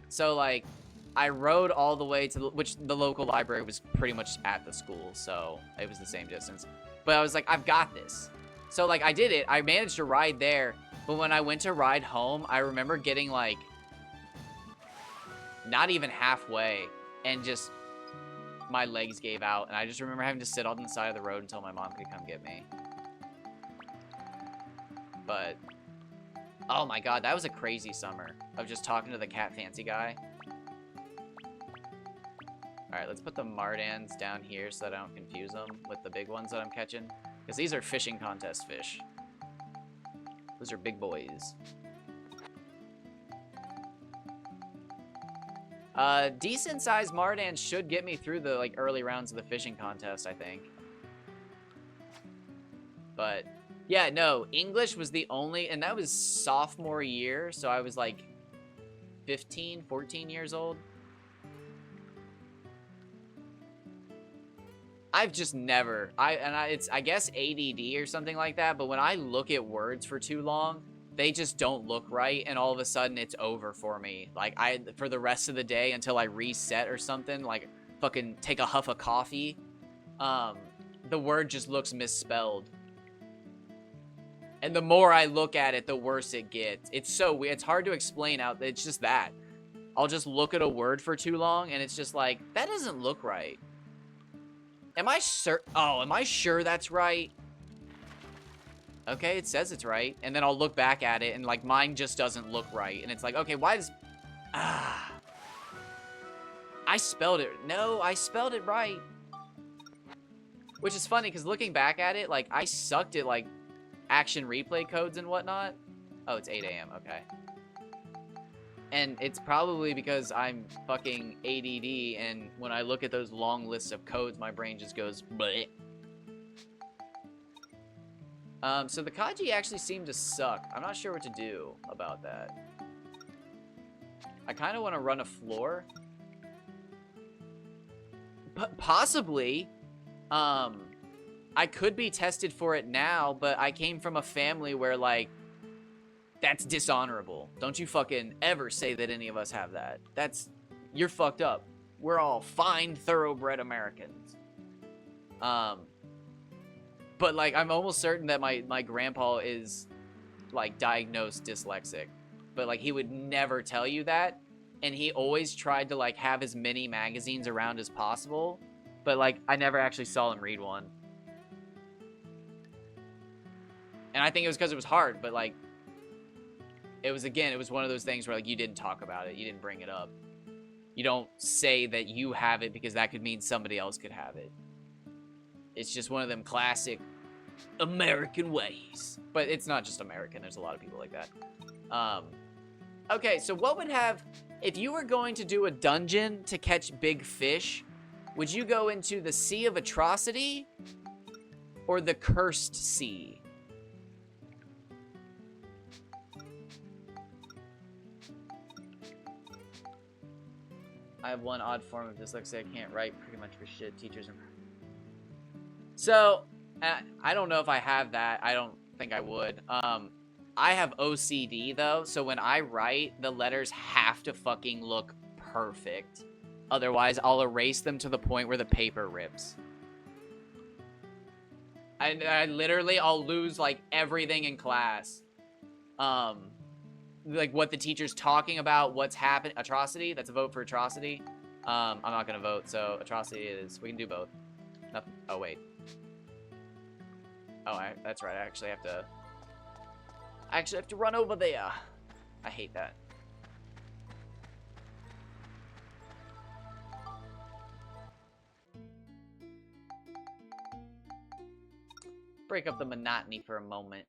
So, like, I rode all the way to which the local library was pretty much at the school, so it was the same distance. But I was like, I've got this. So, like, I did it. I managed to ride there. But when I went to ride home, I remember getting, like, not even halfway. And just, my legs gave out. And I just remember having to sit on the side of the road until my mom could come get me. But, oh my god, that was a crazy summer of just talking to the cat fancy guy. Alright, let's put the Mardans down here so that I don't confuse them with the big ones that I'm catching. Because these are fishing contest fish. Those are big boys. Decent-sized Mardans should get me through the, like, early rounds of the fishing contest, I think. But, yeah, no, English was the only, and that was sophomore year, so I was, like, 15, 14 years old. I've just never, it's, I guess ADD or something like that, but when I look at words for too long, they just don't look right, and all of a sudden it's over for me. Like, for the rest of the day until I reset or something, like, fucking take a huff of coffee, the word just looks misspelled. And the more I look at it, the worse it gets. It's so weird. It's hard to explain out. It's just that. I'll just look at a word for too long, and it's just like, that doesn't look right. Am I sure? Oh, am I sure that's right? Okay, it says it's right. And then I'll look back at it, and, like, mine just doesn't look right. And it's like, okay, why does... Ah. I spelled it. No, I spelled it right. Which is funny, because looking back at it, like, I sucked at, like, action replay codes and whatnot. Oh, it's 8 a.m. Okay. And it's probably because I'm fucking ADD, and when I look at those long lists of codes, my brain just goes bleh. So the kanji actually seem to suck. I'm not sure what to do about that. I kind of want to run a floor. Possibly. I could be tested for it now, but I came from a family where, like, that's dishonorable. Don't you fucking ever say that any of us have that. You're fucked up. We're all fine, thoroughbred Americans. But, like, I'm almost certain that my grandpa is, like, diagnosed dyslexic. But, like, he would never tell you that. And he always tried to, like, have as many magazines around as possible. But, like, I never actually saw him read one. And I think it was because it was hard, but, like, it was one of those things where, like, you didn't talk about it. You didn't bring it up. You don't say that you have it because that could mean somebody else could have it. It's just one of them classic American ways. But it's not just American. There's a lot of people like that. Okay, so what would have... If you were going to do a dungeon to catch big fish, would you go into the Sea of Atrocity or the Cursed Sea? I have one odd form of dyslexia. I can't write pretty much for shit. Teachers are... So, I don't know if I have that. I don't think I would. I have OCD, though, so when I write, the letters have to fucking look perfect. Otherwise, I'll erase them to the point where the paper rips. I literally, I'll lose, like, everything in class. Like, what the teacher's talking about, what's happened. Atrocity? That's a vote for Atrocity. I'm not gonna vote, so Atrocity it is. We can do both. Nothing. Oh, wait. Oh, that's right. I actually have to run over there. I hate that. Break up the monotony for a moment.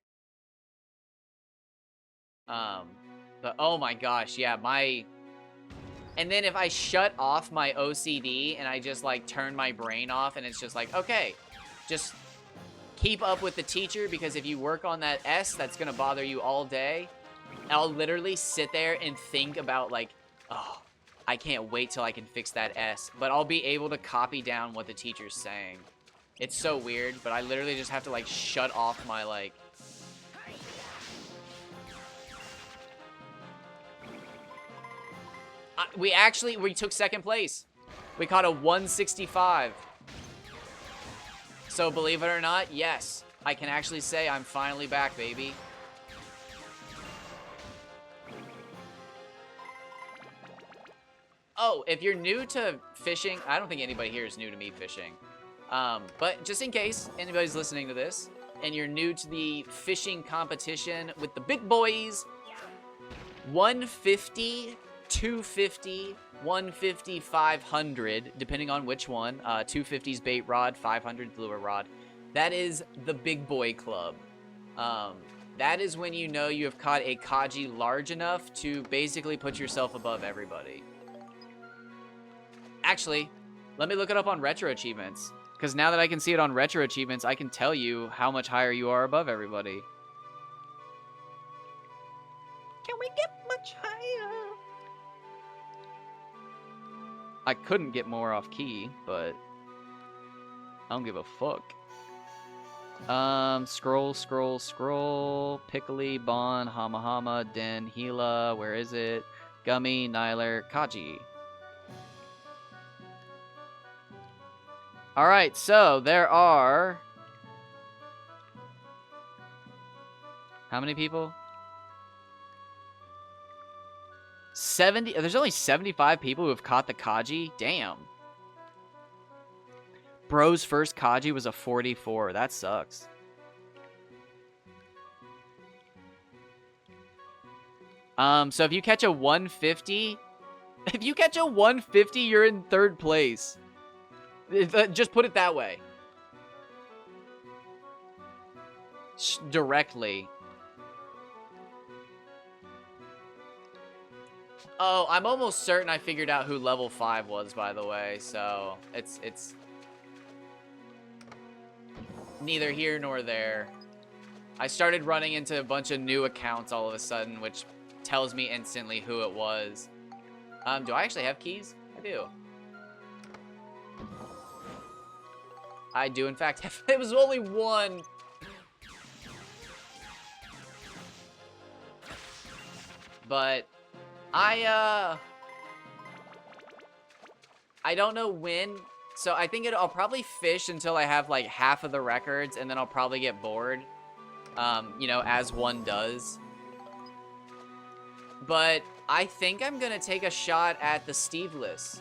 Um, but oh my gosh, yeah, and then if I shut off my OCD and I just like turn my brain off and it's just like, okay, just keep up with the teacher, because if you work on that S, that's gonna bother you all day. I'll literally sit there and think about like, oh, I can't wait till I can fix that S, but I'll be able to copy down what the teacher's saying. It's so weird, but I literally just have to like shut off my like... we took second place. We caught a 165. So believe it or not, yes, I can actually say I'm finally back, baby. Oh, if you're new to fishing, I don't think anybody here is new to me fishing. But just in case anybody's listening to this and you're new to the fishing competition with the big boys, 150, 250, 150, 500, depending on which one. 250's bait rod, 500's lure rod. That is the big boy club. That is when you know you have caught a Kaji large enough to basically put yourself above everybody. Actually, let me look it up on Retro Achievements, because now that I can see it on Retro Achievements, I can tell you how much higher you are above everybody. Can we get much higher? I couldn't get more off key, but I don't give a fuck. Scroll. Piccoli, Bon, Hama, Den, Gila, where is it? Gummy, Nyler, Kaji. Alright, so there are... how many people? 70. There's only 75 people who have caught the Kaji? Damn. Bro's first Kaji was a 44. That sucks. So if you catch a 150... if you catch a 150, you're in third place. Just put it that way. Directly. Oh, I'm almost certain I figured out who level 5 was, by the way, so it's neither here nor there. I started running into a bunch of new accounts all of a sudden, which tells me instantly who it was. Do I actually have keys? I do. I do, in fact, have... it was only one. But I don't know when. So I think I'll probably fish until I have like half of the records, and then I'll probably get bored. You know, as one does. But I think I'm gonna take a shot at the Steveless.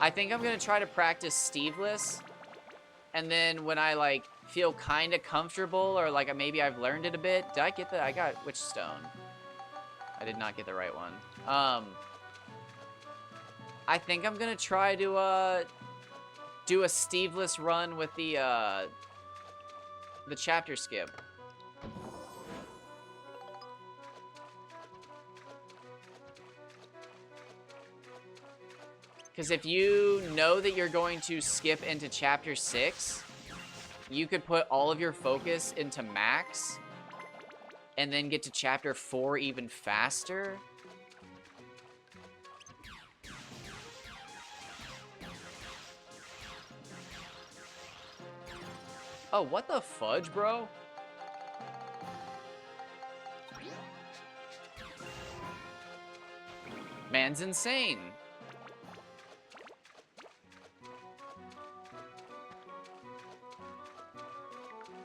I think I'm gonna try to practice Steveless, and then when I like feel kind of comfortable, or like maybe I've learned it a bit. Did I get the... I got which stone? I did not get the right one. I think I'm gonna try to do a Steveless run with the chapter skip. Because if you know that you're going to skip into Chapter 6, you could put all of your focus into Max, and then get to Chapter 4 even faster. Oh, what the fudge, bro? Man's insane.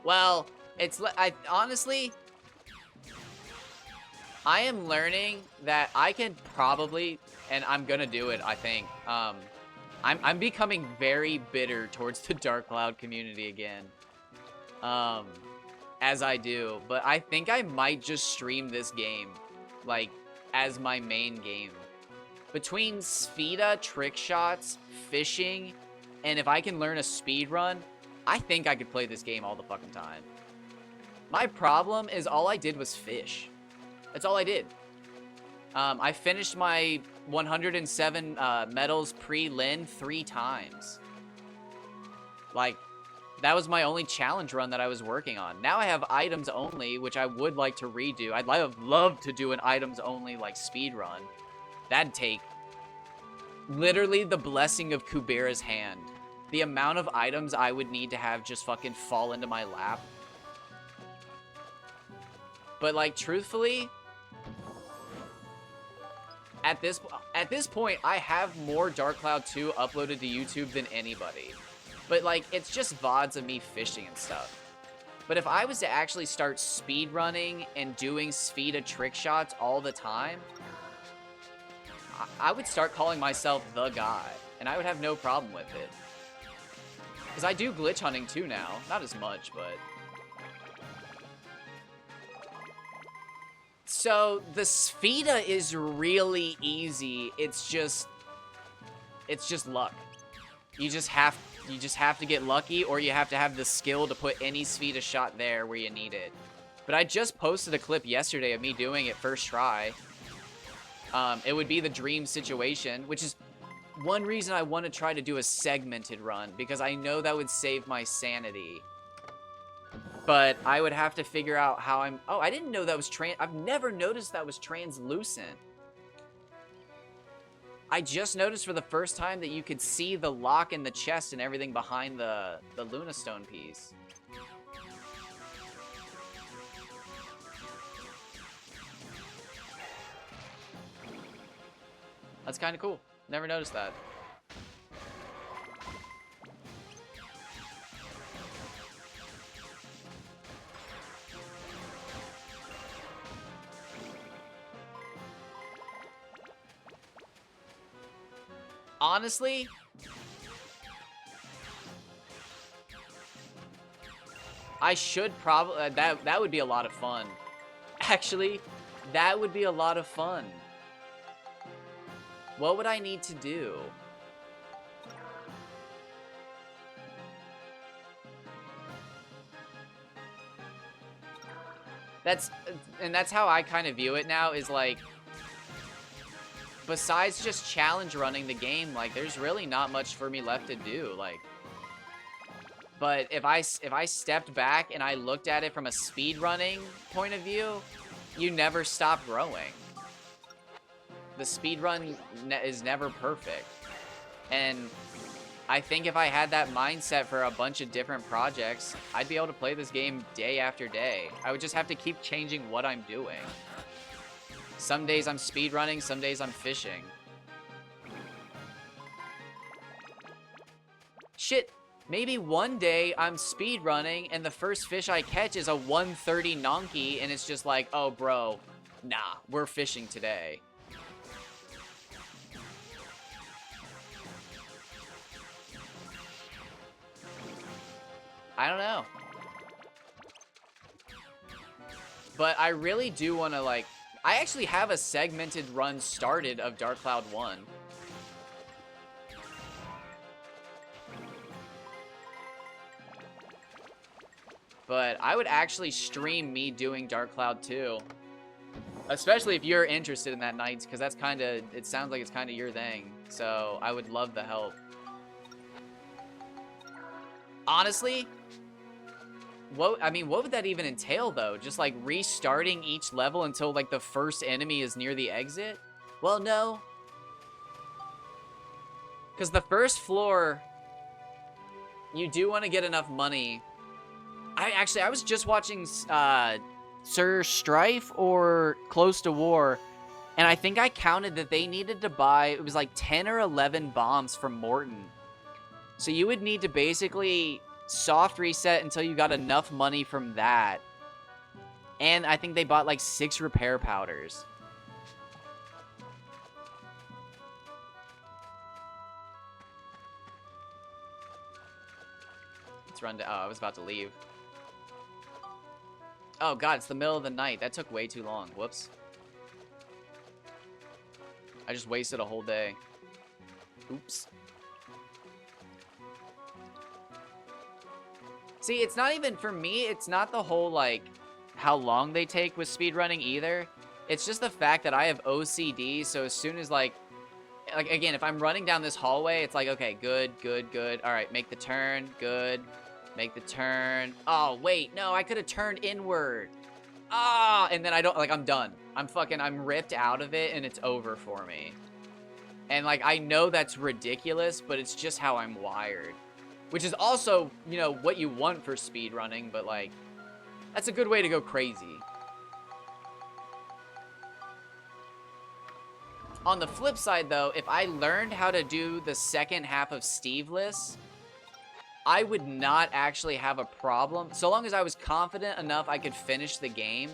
Well, honestly, I am learning that I can probably, and I'm gonna do it, I think. I'm becoming very bitter towards the Dark Cloud community again. As I do, but I think I might just stream this game, like, as my main game. Between Sphida, trick shots, fishing, And if I can learn a speed run, I think I could play this game all the fucking time. My problem is all I did was fish. That's all I did. I finished my 107 medals pre-Lin 3 times. Like, that was my only challenge run that I was working on. Now I have items only, which I would like to redo. I'd love to do an items only, like, speed run. That'd take literally the blessing of Kubera's hand. The amount of items I would need to have just fucking fall into my lap. But, like, truthfully, at this point, I have more Dark Cloud 2 uploaded to YouTube than anybody. But, like, it's just VODs of me fishing and stuff. But if I was to actually start speedrunning and doing Sphida trick shots all the time, I would start calling myself the guy. And I would have no problem with it. Because I do glitch hunting too now. Not as much, but... So, the Sphida is really easy. It's just luck. You just have to get lucky, or you have to have the skill to put any Sphida shot there where you need it. But I just posted a clip yesterday of me doing it first try. It would be the dream situation, which is one reason I want to try to do a segmented run, because I know that would save my sanity. But I would have to figure out how I'm... Oh, I didn't know that was I've never noticed that was translucent. I just noticed for the first time that you could see the lock in the chest and everything behind the Lunastone piece. That's kind of cool. Never noticed that. Honestly, I should probably... that would be a lot of fun. Actually, that would be a lot of fun. What would I need to do? That's how I kind of view it now, is like... Besides just challenge running the game, like, there's really not much for me left to do, like... But if I stepped back and I looked at it from a speedrunning point of view, you never stop growing. The speedrun is never perfect. And I think if I had that mindset for a bunch of different projects, I'd be able to play this game day after day. I would just have to keep changing what I'm doing. Some days I'm speedrunning, some days I'm fishing. Shit, maybe one day I'm speedrunning and the first fish I catch is a 130 Nonky and it's just like, oh bro, nah, we're fishing today. I don't know. But I really do want to, like... I actually have a segmented run started of Dark Cloud 1. But I would actually stream me doing Dark Cloud 2. Especially if you're interested in that, Knights, because that's kind of... It sounds like it's kind of your thing. So I would love the help. Honestly... what would that even entail, though? Just, like, restarting each level until, like, the first enemy is near the exit? Well, no. Because the first floor, you do want to get enough money. I was just watching Sir Strife or Close to War, and I think I counted that they needed to buy, it was like 10 or 11 bombs from Morton. So you would need to basically... soft reset until you got enough money from that. And I think they bought like 6 repair powders. Let's run to... Oh, I was about to leave. Oh god, it's the middle of the night. That took way too long. Whoops. I just wasted a whole day. Oops. See, it's not even, for me, it's not the whole, like, how long they take with speedrunning either. It's just the fact that I have OCD, so as soon as, like, again, if I'm running down this hallway, it's like, okay, good, good, good. All right, make the turn, good. Make the turn. Oh, wait, no, I could have turned inward. Ah, and then I don't, like, I'm done. I'm ripped out of it, and it's over for me. And, like, I know that's ridiculous, but it's just how I'm wired. Which is also, you know, what you want for speedrunning, but, like, that's a good way to go crazy. On the flip side, though, if I learned how to do the second half of Steveless, I would not actually have a problem. So long as I was confident enough I could finish the game,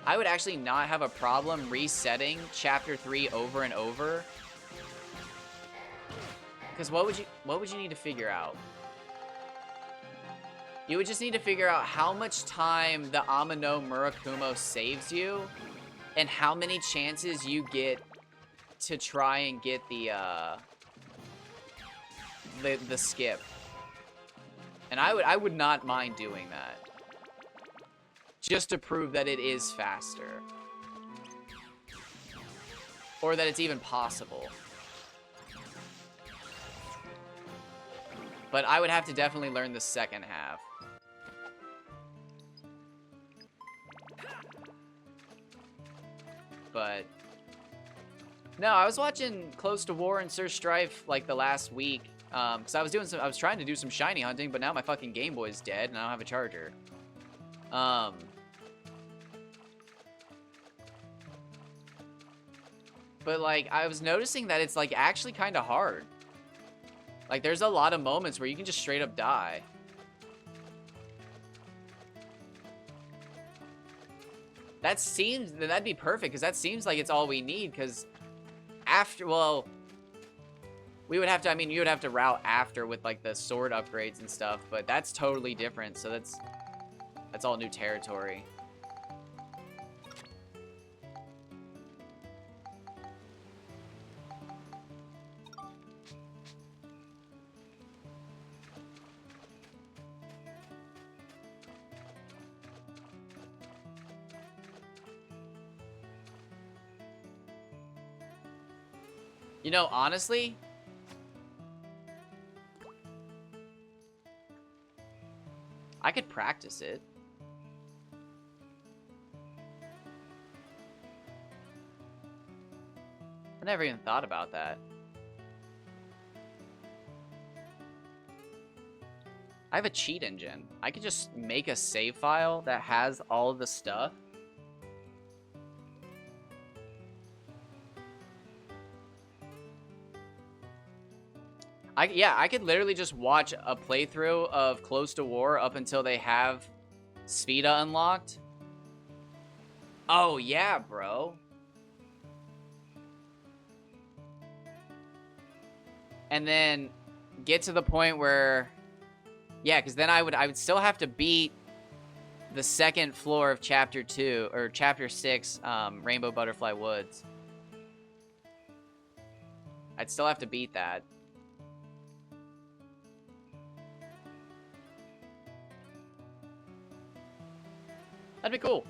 I would actually not have a problem resetting Chapter 3 over and over. Because what would you need to figure out? You would just need to figure out how much time the Amano Murakumo saves you, and how many chances you get to try and get the skip. And I would not mind doing that, just to prove that it is faster, or that it's even possible. But I would have to definitely learn the second half. But no, I was watching Close to War and Sir Strife like the last week, because I was trying to do some shiny hunting, but now my fucking Game Boy's dead and I don't have a charger. But like I was noticing that it's like actually kind of hard. Like there's a lot of moments where you can just straight up die. That'd be perfect, because that seems like it's all we need, because after, well, we would have to, I mean, you would have to route after with like the sword upgrades and stuff, but that's totally different, so that's all new territory. You know, honestly, I could practice it. I never even thought about that. I have a cheat engine. I could just make a save file that has all of the stuff. I could literally just watch a playthrough of Close to War up until they have Spheda unlocked. Oh, yeah, bro. And then get to the point where... Yeah, because then I would still have to beat the second floor of Chapter 2, or Chapter 6, Rainbow Butterfly Woods. I'd still have to beat that. That'd be cool.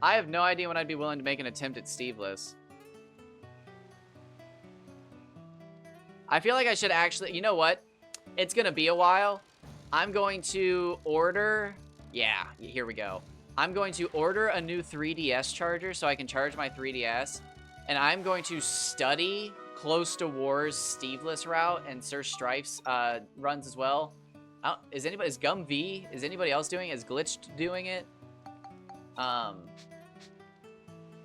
I have no idea when I'd be willing to make an attempt at Steveless. I feel like I should actually... You know what? It's gonna be a while. I'm going to order... Yeah, here we go. I'm going to order a new 3DS charger so I can charge my 3DS. And I'm going to study Close to War's Steveless route and Sir Strife's runs as well. Is Gum V? Is anybody else doing it? Is Glitched doing it? I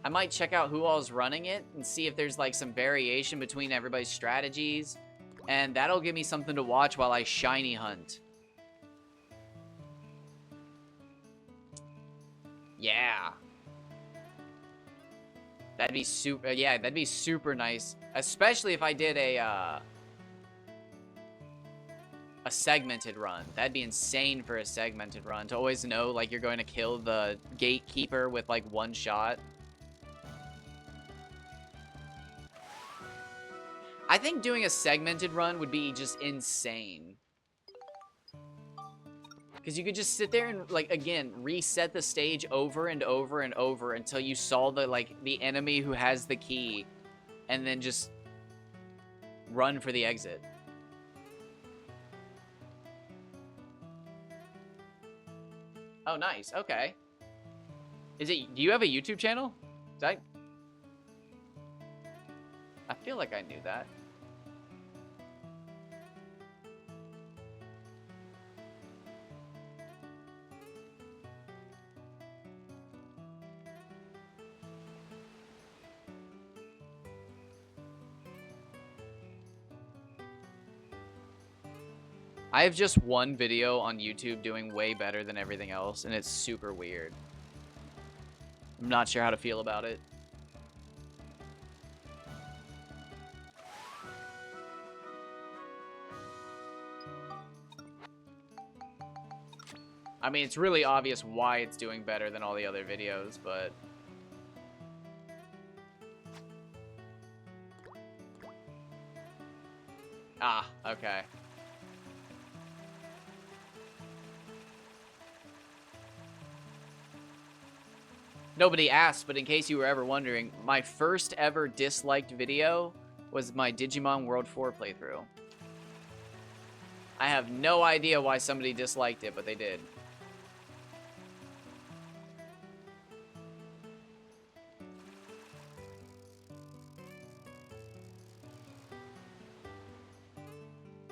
might check out who all's running it and see if there's like some variation between everybody's strategies, and that'll give me something to watch while I shiny hunt. Yeah. That'd be super, yeah, that'd be super nice, especially if I did a segmented run. That'd be insane for a segmented run, to always know like you're going to kill the gatekeeper with like one shot. I think doing a segmented run would be just insane. Because you could just sit there and, like, again, reset the stage over and over and over until you saw the, like, the enemy who has the key, and then just run for the exit. Oh, nice. Okay. Do you have a YouTube channel? I feel like I knew that. I have just one video on YouTube doing way better than everything else, and it's super weird. I'm not sure how to feel about it. I mean, it's really obvious why it's doing better than all the other videos, but... Ah, okay. Nobody asked, but in case you were ever wondering, my first ever disliked video was my Digimon World 4 playthrough. I have no idea why somebody disliked it, but they did.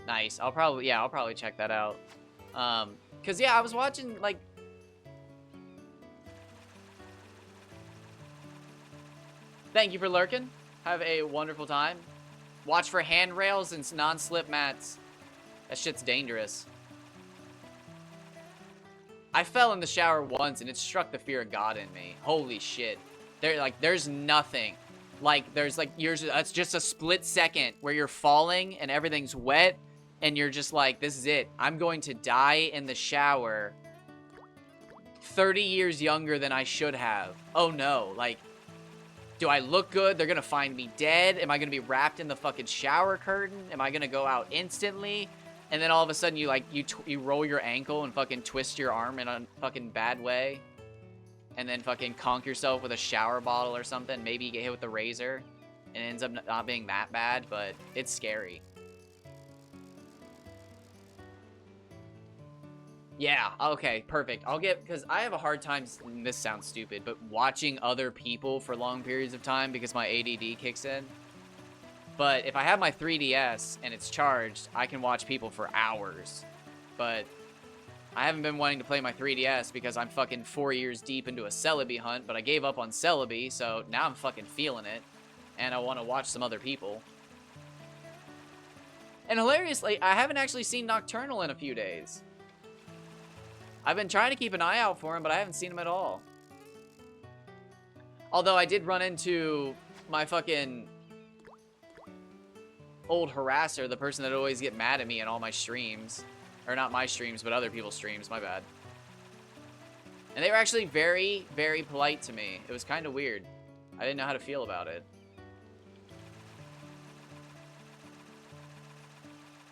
Nice. I'll probably check that out. Cause yeah, I was watching, like, thank you for lurking. Have a wonderful time. Watch for handrails and non-slip mats. That shit's dangerous. I fell in the shower once and it struck the fear of God in me. Holy shit. There's nothing. Like, that's just a split second where you're falling and everything's wet and you're just like, this is it. I'm going to die in the shower 30 years younger than I should have. Oh no, like, do I look good? They're gonna find me dead? Am I gonna be wrapped in the fucking shower curtain? Am I gonna go out instantly? And then all of a sudden you roll your ankle and fucking twist your arm in a fucking bad way. And then fucking conk yourself with a shower bottle or something. Maybe you get hit with a razor. And it ends up not being that bad, but it's scary. Yeah, okay, perfect. because I have a hard time, and this sounds stupid, but watching other people for long periods of time because my ADD kicks in. But if I have my 3DS and it's charged, I can watch people for hours. But I haven't been wanting to play my 3DS because I'm fucking 4 years deep into a Celebi hunt, but I gave up on Celebi, so now I'm fucking feeling it. And I want to watch some other people. And hilariously, I haven't actually seen Nocturnal in a few days. I've been trying to keep an eye out for him, but I haven't seen him at all. Although I did run into my fucking old harasser, the person that would always get mad at me in all my streams. Or not my streams, but other people's streams, my bad. And they were actually very, very polite to me. It was kind of weird. I didn't know how to feel about it.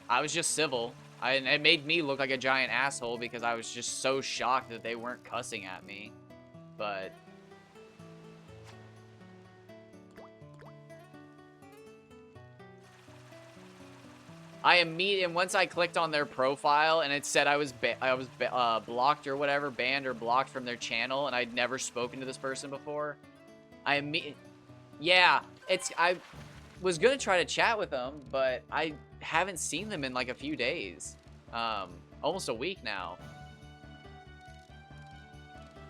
I was just civil. It made me look like a giant asshole because I was just so shocked that they weren't cussing at me. But and once I clicked on their profile and it said I was blocked or whatever, banned or blocked from their channel, and I'd never spoken to this person before. Yeah, I was gonna try to chat with them, but I haven't seen them in like a few days, almost a week now.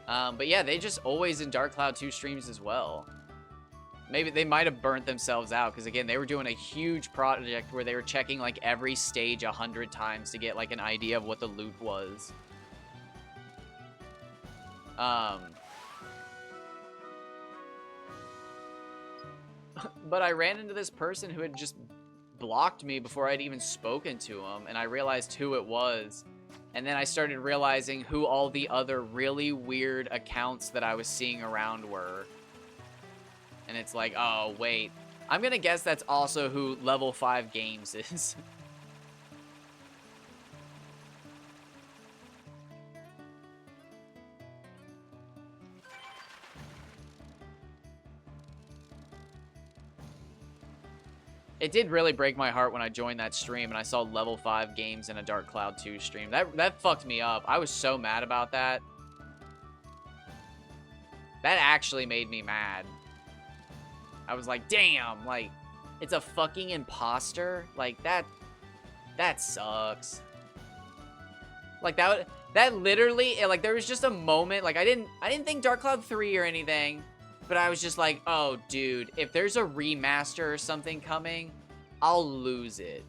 But yeah, they just always in Dark Cloud 2 streams as well. Maybe they might have burnt themselves out because again, they were doing a huge project where they were checking like every stage 100 times to get like an idea of what the loot was. But I ran into this person who had just blocked me before I'd even spoken to him, and I realized who it was. And then I started realizing who all the other really weird accounts that I was seeing around were. And it's like, oh, wait. I'm gonna guess that's also who Level 5 Games is. It did really break my heart when I joined that stream and I saw level 5 games in a Dark Cloud 2 stream. That fucked me up. I was so mad about that. That actually made me mad. I was like, damn, like, it's a fucking imposter? Like, that sucks. Like, that literally, like, there was just a moment, like, I didn't think Dark Cloud 3 or anything, but I was just like, oh, dude, if there's a remaster or something coming, I'll lose it.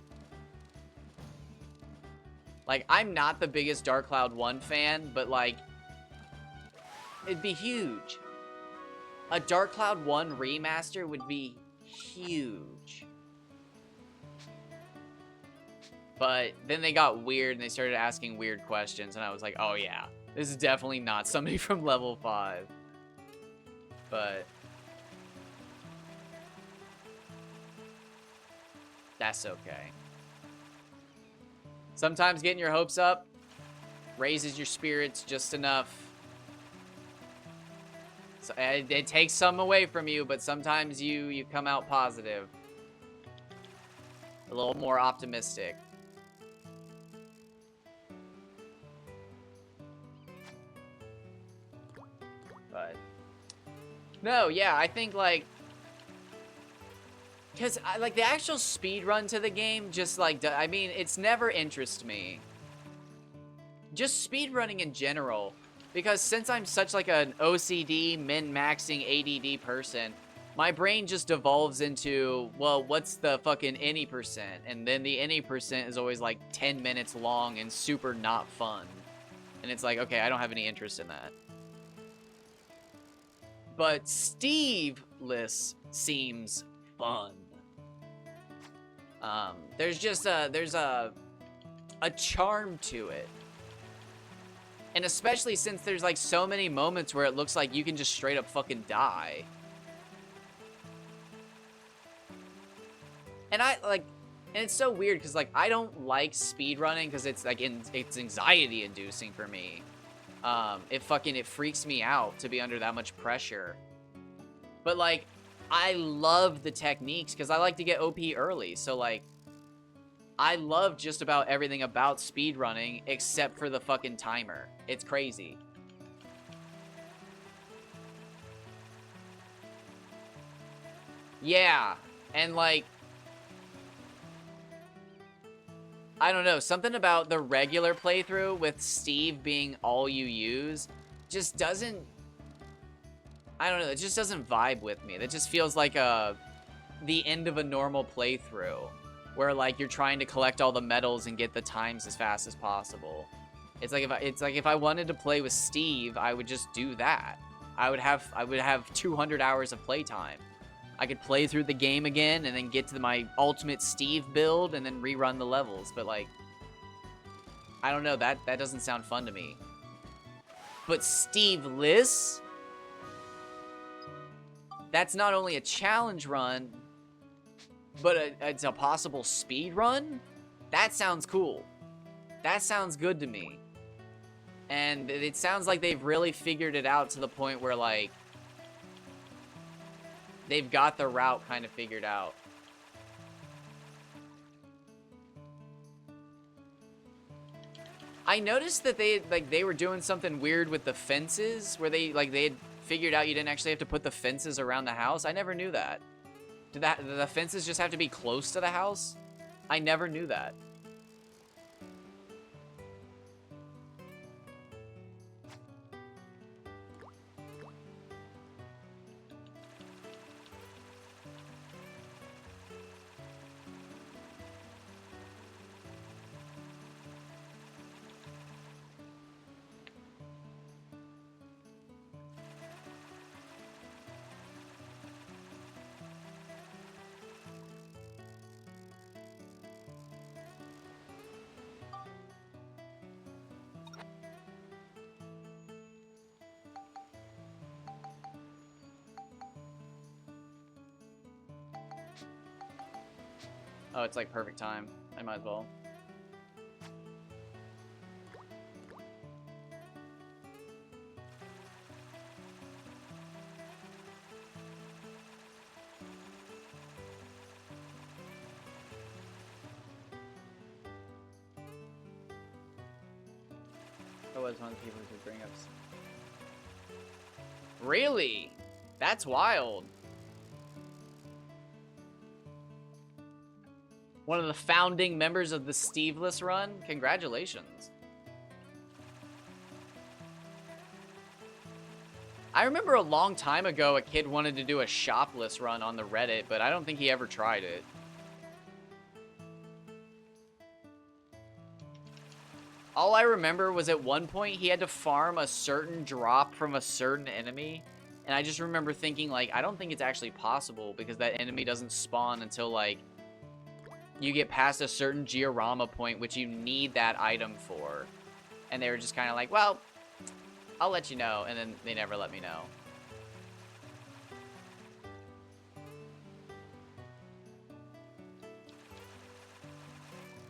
Like, I'm not the biggest Dark Cloud 1 fan, but, like, it'd be huge. A Dark Cloud 1 remaster would be huge. But then they got weird and they started asking weird questions, and I was like, oh yeah, this is definitely not somebody from level 5. But that's okay. Sometimes getting your hopes up raises your spirits just enough. So it takes some away from you, but sometimes you come out positive. A little more optimistic. But no, yeah, I think like, because like the actual speed run to the game just like, I mean, it's never interested me. Just speed running in general, because since I'm such like an OCD min-maxing ADD person, my brain just devolves into, well, what's the fucking any percent? And then the any percent is always like 10 minutes long and super not fun. And it's like, okay, I don't have any interest in that. But Steve-less seems fun. There's just there's a charm to it. And especially since there's like so many moments where it looks like you can just straight up fucking die. And and it's so weird because like I don't like speedrunning because it's like it's anxiety inducing for me. It freaks me out to be under that much pressure. But like I love the techniques because I like to get OP early. So like I love just about everything about speedrunning except for the fucking timer. It's crazy. Yeah, and like I don't know, something about the regular playthrough with Steve being all you use just doesn't, I don't know, it just doesn't vibe with me. That just feels like the end of a normal playthrough where like you're trying to collect all the medals and get the times as fast as possible. It's like if I wanted to play with Steve, I would just do that. I would have 200 hours of playtime. I could play through the game again and then get to my ultimate Steve build and then rerun the levels. But like, I don't know, that doesn't sound fun to me. But Steve-less? That's not only a challenge run, but it's a possible speed run? That sounds cool. That sounds good to me. And it sounds like they've really figured it out to the point where like they've got the route kind of figured out. I noticed that they were doing something weird with the fences where they had figured out you didn't actually have to put the fences around the house. I never knew that. Did the fences just have to be close to the house? I never knew that. Oh, it's like perfect time. I might as well. was one of the people who could bring up. Really? That's wild. One of the founding members of the Steveless run? Congratulations. I remember a long time ago a kid wanted to do a shopless run on the Reddit, but I don't think he ever tried it. All I remember was at one point he had to farm a certain drop from a certain enemy. And I just remember thinking, like, I don't think it's actually possible because that enemy doesn't spawn until, like, you get past a certain Georama point, which you need that item for. And they were just kind of like, well, I'll let you know. And then they never let me know.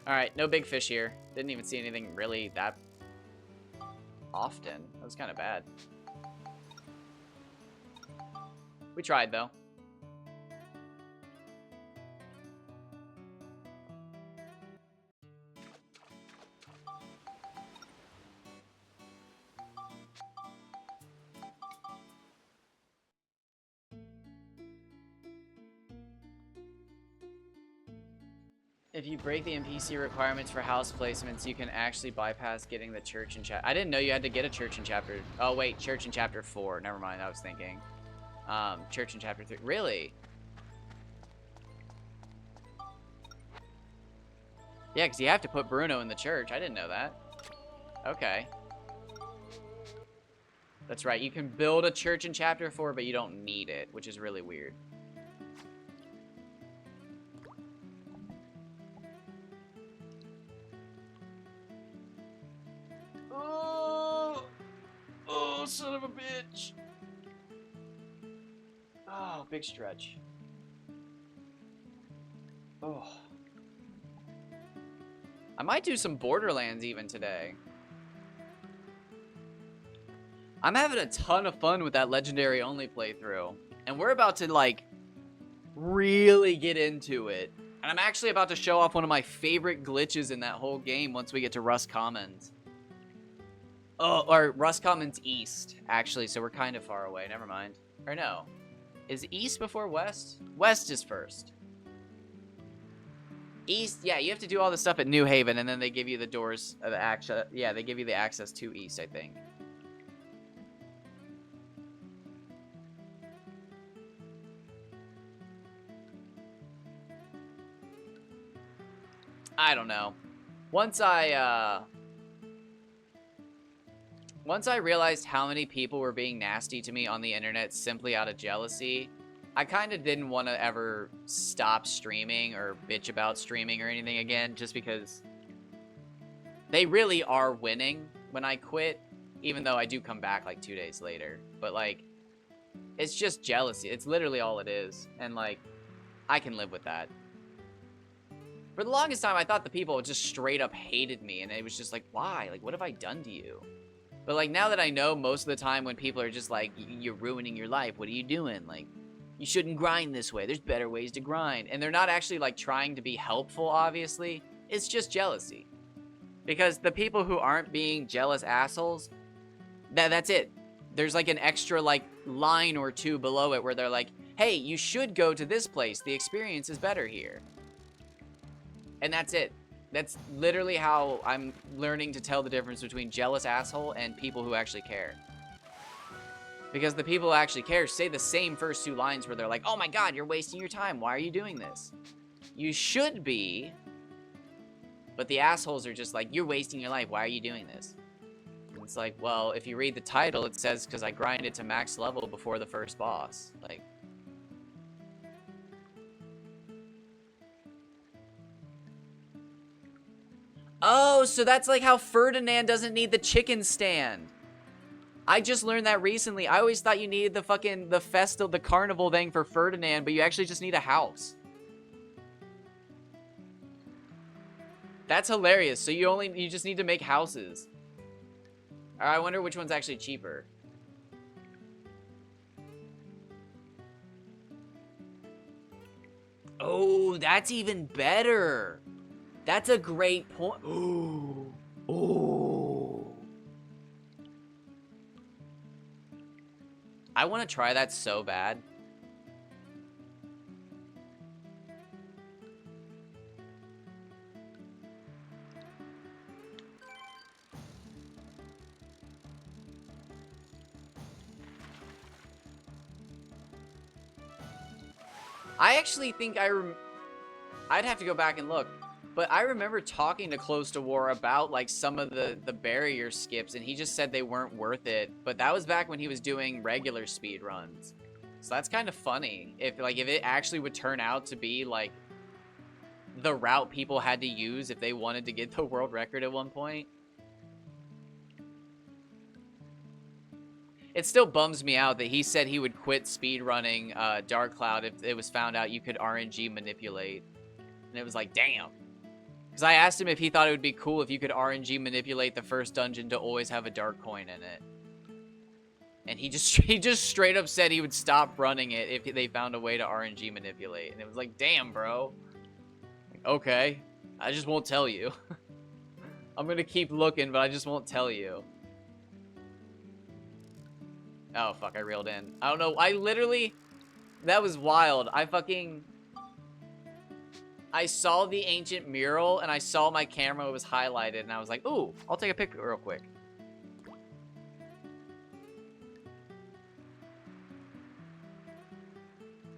Alright, no big fish here. Didn't even see anything really that often. That was kind of bad. We tried, though. If you break the NPC requirements for house placements, you can actually bypass getting the church in chapter. I didn't know you had to get a church in chapter. Oh, wait, church in chapter 4. Never mind, I was thinking. Church in chapter 3. Really? Yeah, because you have to put Bruno in the church. I didn't know that. Okay. That's right. You can build a church in chapter 4, but you don't need it, which is really weird. Oh, son of a bitch. Oh, big stretch. Oh. I might do some Borderlands even today. I'm having a ton of fun with that Legendary only playthrough. And we're about to, like, really get into it. And I'm actually about to show off one of my favorite glitches in that whole game once we get to Rust Commons. Oh, or Rust Commons East, actually, so we're kind of far away. Never mind. Or no. Is East before West? West is first. East, yeah, you have to do all the stuff at New Haven, and then they give you the doors of access. Yeah, they give you the access to East, I think. I don't know. Once I realized how many people were being nasty to me on the internet simply out of jealousy, I kind of didn't want to ever stop streaming or bitch about streaming or anything again, just because they really are winning when I quit, even though I do come back like 2 days later. But, like, it's just jealousy. It's literally all it is. And, like, I can live with that. For the longest time, I thought the people just straight up hated me, and it was just like, why? Like, what have I done to you? But, like, now that I know most of the time when people are just like, you're ruining your life, what are you doing? Like, you shouldn't grind this way. There's better ways to grind. And they're not actually, like, trying to be helpful, obviously. It's just jealousy. Because the people who aren't being jealous assholes, that's it. There's, like, an extra, like, line or two below it where they're like, hey, you should go to this place. The experience is better here. And that's it. That's literally how I'm learning to tell the difference between jealous asshole and people who actually care. Because the people who actually care say the same first two lines where they're like, oh my god, you're wasting your time. Why are you doing this? You should be. But the assholes are just like, you're wasting your life. Why are you doing this? And it's like, well, if you read the title, it says because I grinded to max level before the first boss. Like, oh, so that's like how Ferdinand doesn't need the chicken stand. I just learned that recently. I always thought you needed the fucking, the carnival thing for Ferdinand, but you actually just need a house. That's hilarious. So you just need to make houses. I wonder which one's actually cheaper. Oh, that's even better. That's a great point. Oh. I want to try that so bad. I actually think I'd have to go back and look, but I remember talking to Close to War about like some of the barrier skips, and he just said they weren't worth it. But that was back when he was doing regular speed runs, so that's kind of funny. If it actually would turn out to be like the route people had to use if they wanted to get the world record at one point. It still bums me out that he said he would quit speedrunning Dark Cloud if it was found out you could RNG manipulate. And it was like, damn. Because I asked him if he thought it would be cool if you could RNG manipulate the first dungeon to always have a dark coin in it. And he just straight up said he would stop running it if they found a way to RNG manipulate. And it was like, damn, bro. Like, okay. I just won't tell you. I'm going to keep looking, but I just won't tell you. Oh, fuck, I reeled in. I don't know. I literally... That was wild. I saw the ancient mural, and I saw my camera was highlighted, and I was like, ooh, I'll take a picture real quick.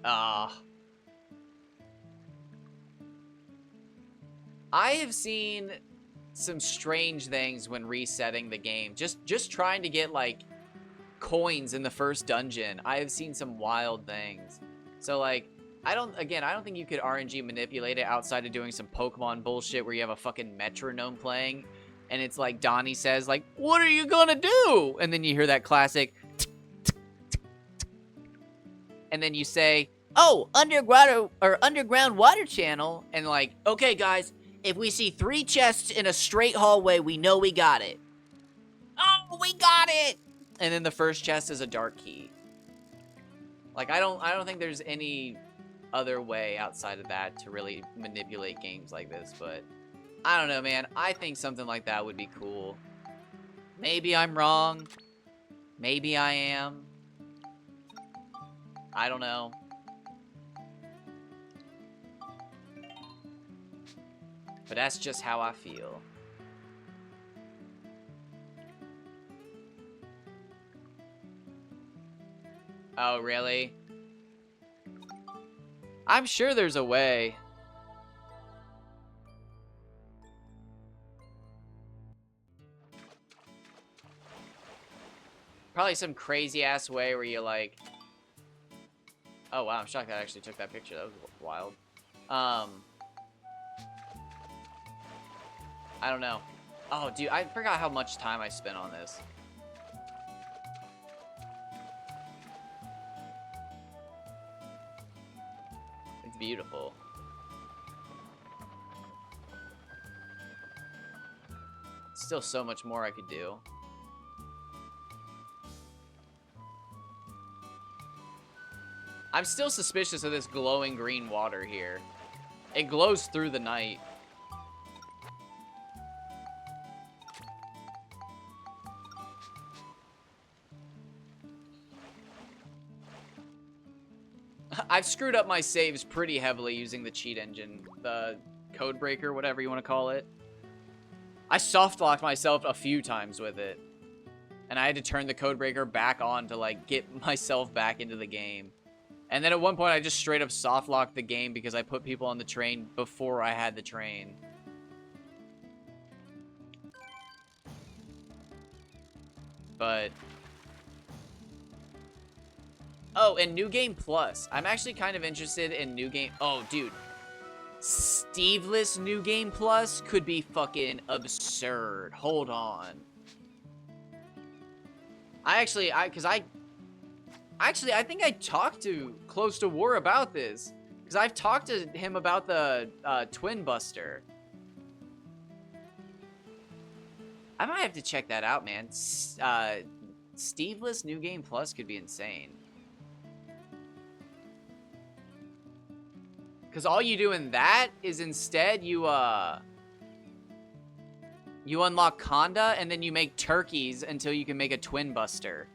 I have seen some strange things when resetting the game. Just trying to get, like, coins in the first dungeon. I have seen some wild things. So, like, I don't think you could RNG manipulate it outside of doing some Pokemon bullshit where you have a fucking metronome playing, and it's like Donnie says, like, what are you gonna do? And then you hear that classic, and then you say, oh, underground water channel, and like, okay, guys, if we see 3 chests in a straight hallway, we know we got it. Oh, we got it! And then the first chest is a dark key. Like, I don't think there's any other way outside of that to really manipulate games like this, but I don't know, man. I think something like that would be cool. Maybe I'm wrong. Maybe I am. I don't know. But that's just how I feel. Oh, really? I'm sure there's a way. Probably some crazy-ass way where you, like... Oh, wow, I'm shocked I actually took that picture. That was wild. I don't know. Oh, dude, I forgot how much time I spent on this. It's beautiful. Still so much more I could do. I'm still suspicious of this glowing green water here. It glows through the night. I've screwed up my saves pretty heavily using the cheat engine. The code breaker, whatever you want to call it. I soft-locked myself a few times with it. And I had to turn the code breaker back on to, like, get myself back into the game. And then at one point, I just straight up soft-locked the game because I put people on the train before I had the train. But... Oh, and New Game Plus. I'm actually kind of interested in New Game... Oh, dude. Steveless New Game Plus could be fucking absurd. Hold on. I think I talked to Close to War about this. Because I've talked to him about the Twin Buster. I might have to check that out, man. Steveless New Game Plus could be insane. Because all you do in that is instead you unlock Conda and then you make turkeys until you can make a Twin Buster.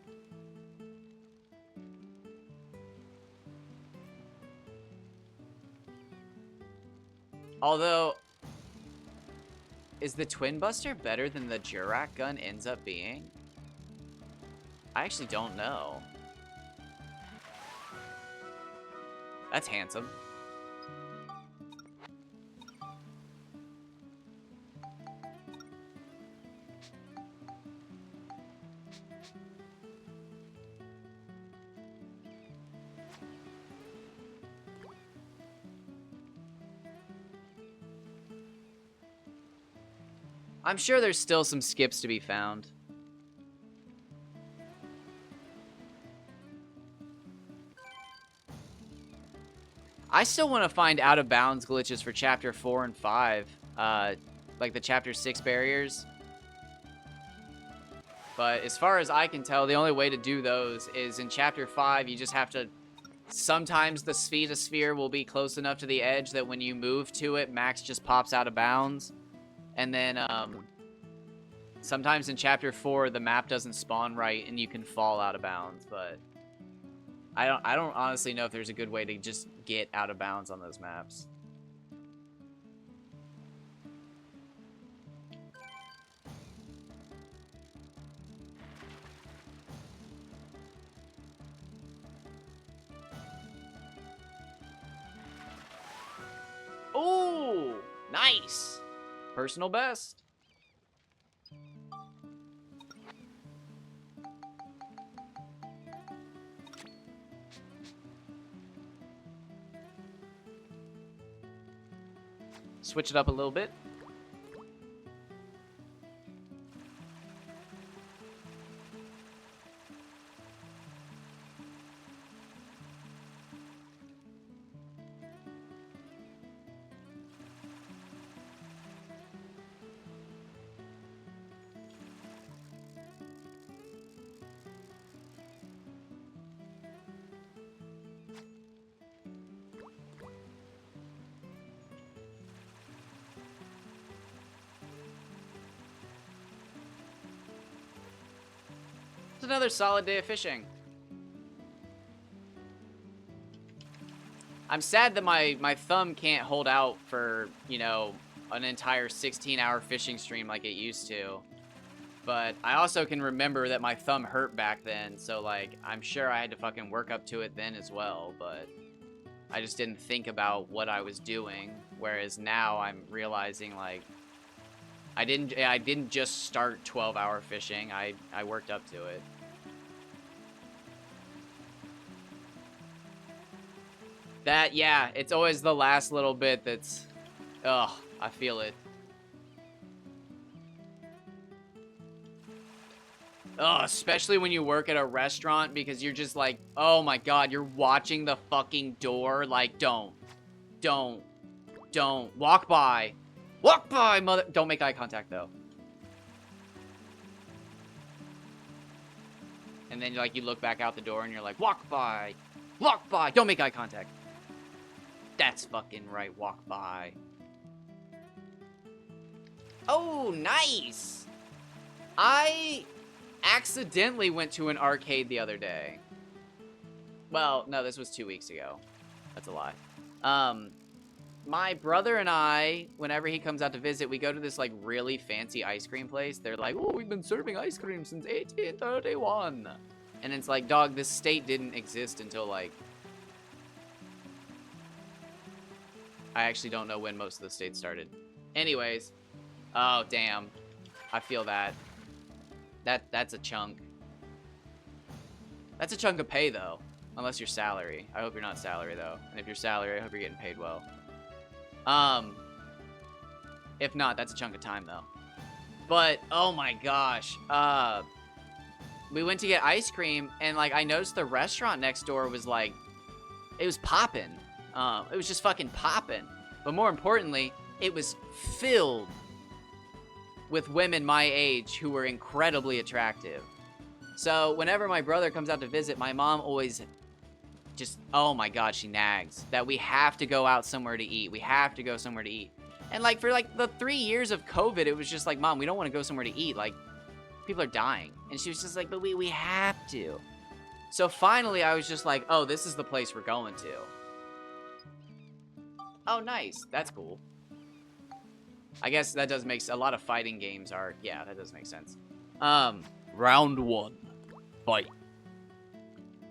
Although, is the Twin Buster better than the Jurak gun ends up being? I actually don't know. That's handsome. I'm sure there's still some skips to be found. I still want to find out of bounds glitches for chapter 4 and 5. Like the chapter 6 barriers. But as far as I can tell, the only way to do those is in chapter 5, you just have to... Sometimes the sphere will be close enough to the edge that when you move to it, Max just pops out of bounds. And then, sometimes in chapter 4, the map doesn't spawn right and you can fall out of bounds, but... I don't honestly know if there's a good way to just get out of bounds on those maps. Ooh, nice. Personal best. Switch it up a little bit. It's another solid day of fishing. I'm sad that my thumb can't hold out for, you know, an entire 16-hour fishing stream like it used to. But I also can remember that my thumb hurt back then, so, like, I'm sure I had to fucking work up to it then as well, but I just didn't think about what I was doing, whereas now I'm realizing, like, I didn't just start 12-hour fishing, I worked up to it. That, yeah, it's always the last little bit that's, ugh, I feel it. Ugh, especially when you work at a restaurant because you're just like, oh my god, you're watching the fucking door. Like, don't. Walk by. Walk by, mother. Don't make eye contact, though. And then, like, you look back out the door and you're like, walk by. Walk by. Don't make eye contact. That's fucking right. Walk by. Oh, nice. I accidentally went to an arcade the other day. Well, no, this was 2 weeks ago. That's a lie. My brother and I, whenever he comes out to visit, we go to this, like, really fancy ice cream place. They're like, oh, we've been serving ice cream since 1831. And it's like, dog, this state didn't exist until, like... I actually don't know when most of the states started. Anyways. Oh, damn. I feel that. That's a chunk. That's a chunk of pay, though. Unless you're salary. I hope you're not salary, though. And if you're salary, I hope you're getting paid well. If not, that's a chunk of time, though. But, oh my gosh. We went to get ice cream, and, like, I noticed the restaurant next door was, like, it was popping. It was just fucking popping. But more importantly, it was filled with women my age who were incredibly attractive. So whenever my brother comes out to visit, my mom always just, oh my god, she nags that we have to go out somewhere to eat. We have to go somewhere to eat. And like for like the 3 years of COVID, it was just like, Mom, we don't want to go somewhere to eat. Like, people are dying. And she was just like, but we have to. So finally, I was just like, oh, this is the place we're going to. Oh, nice. That's cool. I guess that does make a lot of fighting games are. Yeah, that does make sense. Round 1. Fight.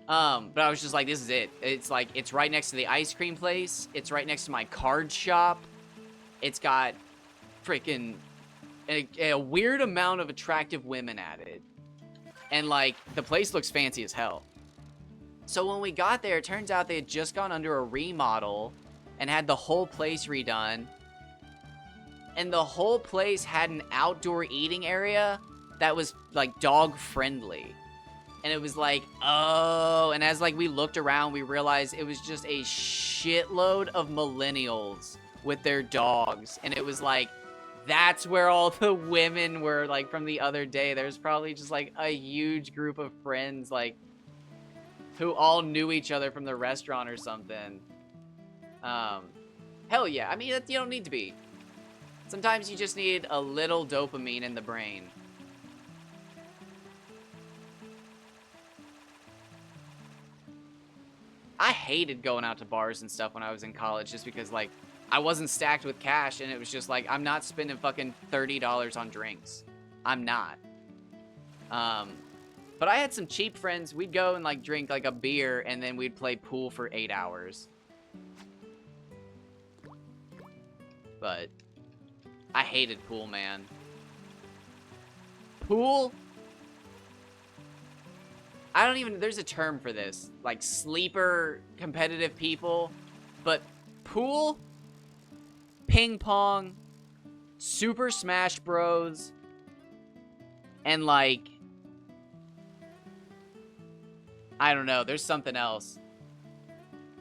But I was just like, this is it. It's like, it's right next to the ice cream place. It's right next to my card shop. It's got freaking a weird amount of attractive women at it. And, like, the place looks fancy as hell. So when we got there, it turns out they had just gone under a remodel and had the whole place redone. And the whole place had an outdoor eating area that was, like, dog-friendly. And it was like, oh, and as, like, we looked around, we realized it was just a shitload of millennials with their dogs. And it was like, that's where all the women were, like, from the other day. There's probably just, like, a huge group of friends, like, who all knew each other from the restaurant or something. Hell yeah. I mean, you don't need to be. Sometimes you just need a little dopamine in the brain. I hated going out to bars and stuff when I was in college just because, like, I wasn't stacked with cash, and it was just like, I'm not spending fucking $30 on drinks. I'm not. But I had some cheap friends. We'd go and, like, drink, like, a beer, and then we'd play pool for 8 hours. But I hated pool, man. Pool? I don't even, there's a term for this. Like, sleeper competitive people. But pool, ping pong, Super Smash Bros, and, like, I don't know, there's something else.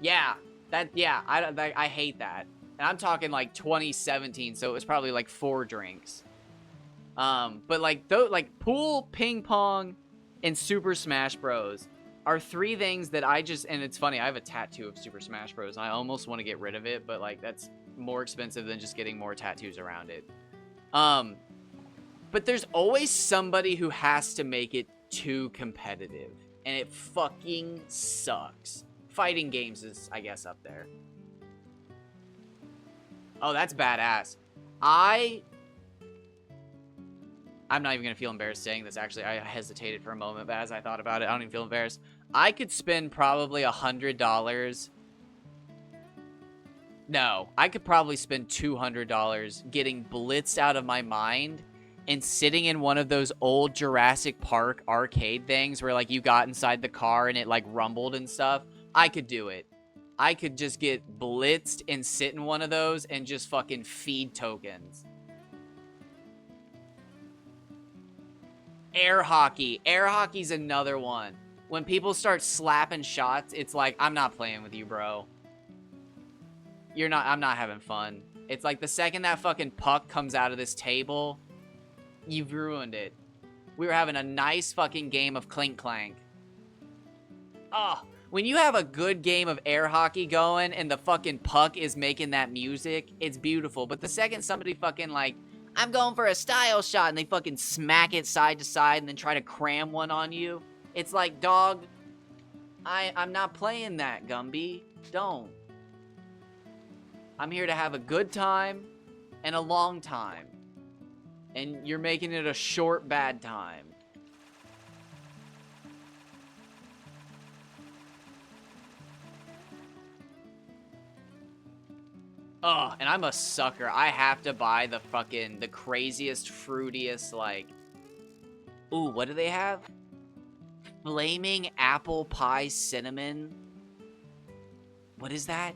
Yeah, I hate that. And I'm talking, like, 2017, so it was probably, like, 4 drinks. But, like, pool, ping pong, and Super Smash Bros are 3 things that I just, and it's funny, I have a tattoo of Super Smash Bros, and I almost want to get rid of it, but, like, that's more expensive than just getting more tattoos around it. But there's always somebody who has to make it too competitive, and it fucking sucks. Fighting games is, I guess, up there. Oh, that's badass. I'm not even gonna feel embarrassed saying this, actually. I hesitated for a moment, but as I thought about it, I don't even feel embarrassed. I could spend probably $100. No, I could probably spend $200 getting blitzed out of my mind and sitting in one of those old Jurassic Park arcade things where, like, you got inside the car and it, like, rumbled and stuff. I could do it. I could just get blitzed and sit in one of those and just fucking feed tokens. Air hockey. Air hockey's another one. When people start slapping shots, it's like, I'm not playing with you, bro. I'm not having fun. It's like the second that fucking puck comes out of this table, you've ruined it. We were having a nice fucking game of Clink Clank. Oh, when you have a good game of air hockey going and the fucking puck is making that music, it's beautiful. But the second somebody fucking, like, I'm going for a style shot, and they fucking smack it side to side and then try to cram one on you, it's like, dog, I'm not playing that, Gumby. Don't. I'm here to have a good time and a long time. And you're making it a short, bad time. Oh, and I'm a sucker. I have to buy the craziest, fruitiest, like... Ooh, what do they have? Flaming apple pie cinnamon? What is that?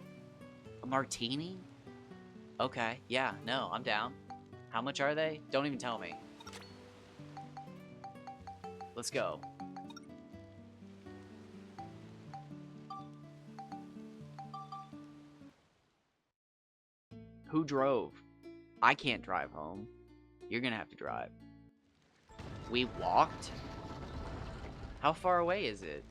A martini? Okay, yeah, no, I'm down. How much are they? Don't even tell me. Let's go. Who drove? I can't drive home. You're gonna have to drive. We walked? How far away is it?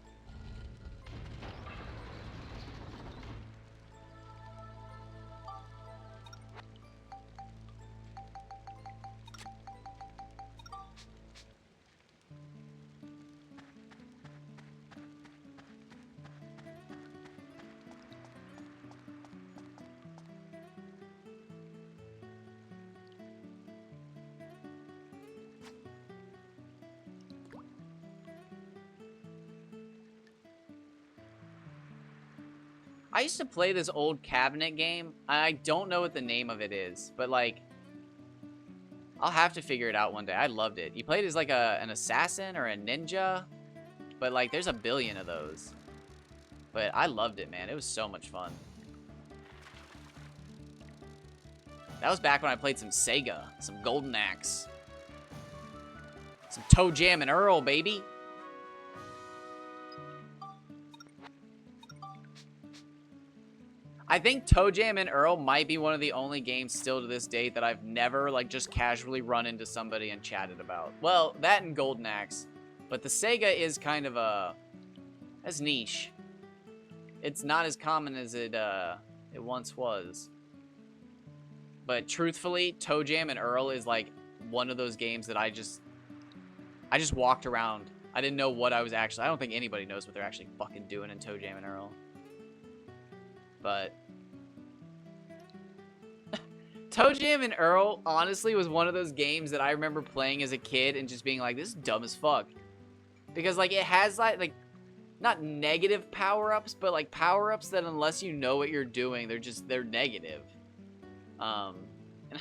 I used to play this old cabinet game. I don't know what the name of it is, but like, I'll have to figure it out one day. I loved it. You played as like an assassin or a ninja, but like, there's a billion of those. But I loved it, man. It was so much fun. That was back when I played some Sega, some Golden Axe, some Toe Jam and Earl, baby. I think Toe Jam and Earl might be one of the only games still to this date that I've never, like, just casually run into somebody and chatted about. Well, that and Golden Axe. But the Sega is kind of that's niche. It's not as common as it once was. But truthfully, Toe Jam and Earl is, like, one of those games that I just walked around. I didn't know what I was actually... I don't think anybody knows what they're actually fucking doing in Toe Jam and Earl. But Toe Jam and Earl honestly was one of those games that I remember playing as a kid and just being like, this is dumb as fuck. Because like it has like not negative power-ups, but like power-ups that unless you know what you're doing, they're negative. And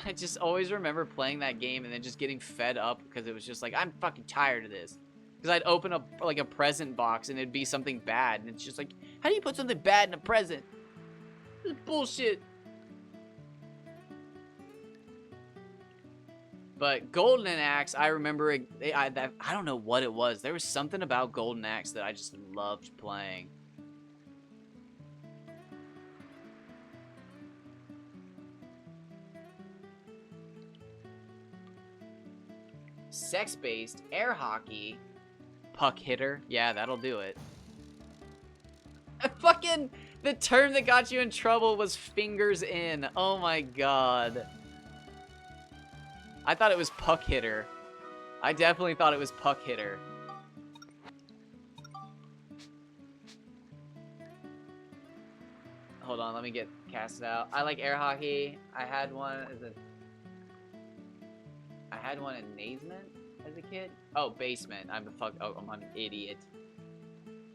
I just always remember playing that game and then just getting fed up because it was just like, I'm fucking tired of this. Because I'd open up like a present box and it'd be something bad. And it's just like, how do you put something bad in a present? This is bullshit. But Golden Axe, I remember, I don't know what it was. There was something about Golden Axe that I just loved playing. Sex-based air hockey. Puck hitter. Yeah, that'll do it. Fucking... The term that got you in trouble was fingers in. Oh my god. I thought it was puck hitter. I definitely thought it was puck hitter. Hold on, let me get casted out. I like air hockey. I had one in Nazement as a kid. Oh, basement. I'm an idiot.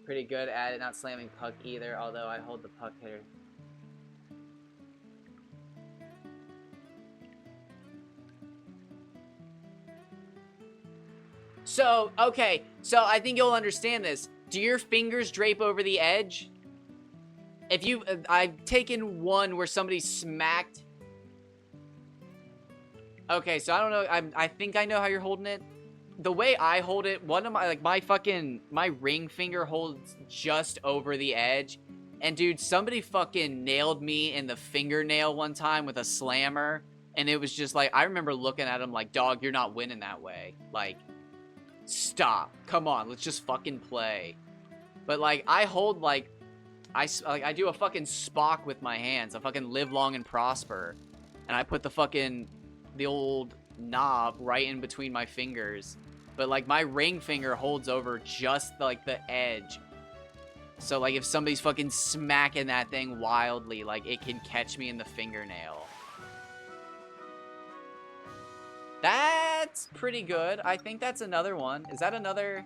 Pretty good at it, not slamming puck either, although I hold the puck hitter. So, okay, so I think you'll understand this. Do your fingers drape over the edge? I've taken one where somebody smacked. Okay, so I don't know, I think I know how you're holding it. The way I hold it, one of my, my ring finger holds just over the edge. And dude, somebody fucking nailed me in the fingernail one time with a slammer. And it was just like, I remember looking at him like, dog, you're not winning that way. Like, stop. Come on, let's just fucking play. But like, I hold like, I do a fucking Spock with my hands. I fucking live long and prosper. And I put the old knob right in between my fingers. But like my ring finger holds over just like the edge. So like if somebody's fucking smacking that thing wildly, like it can catch me in the fingernail. That's pretty good. I think that's another one. Is that another?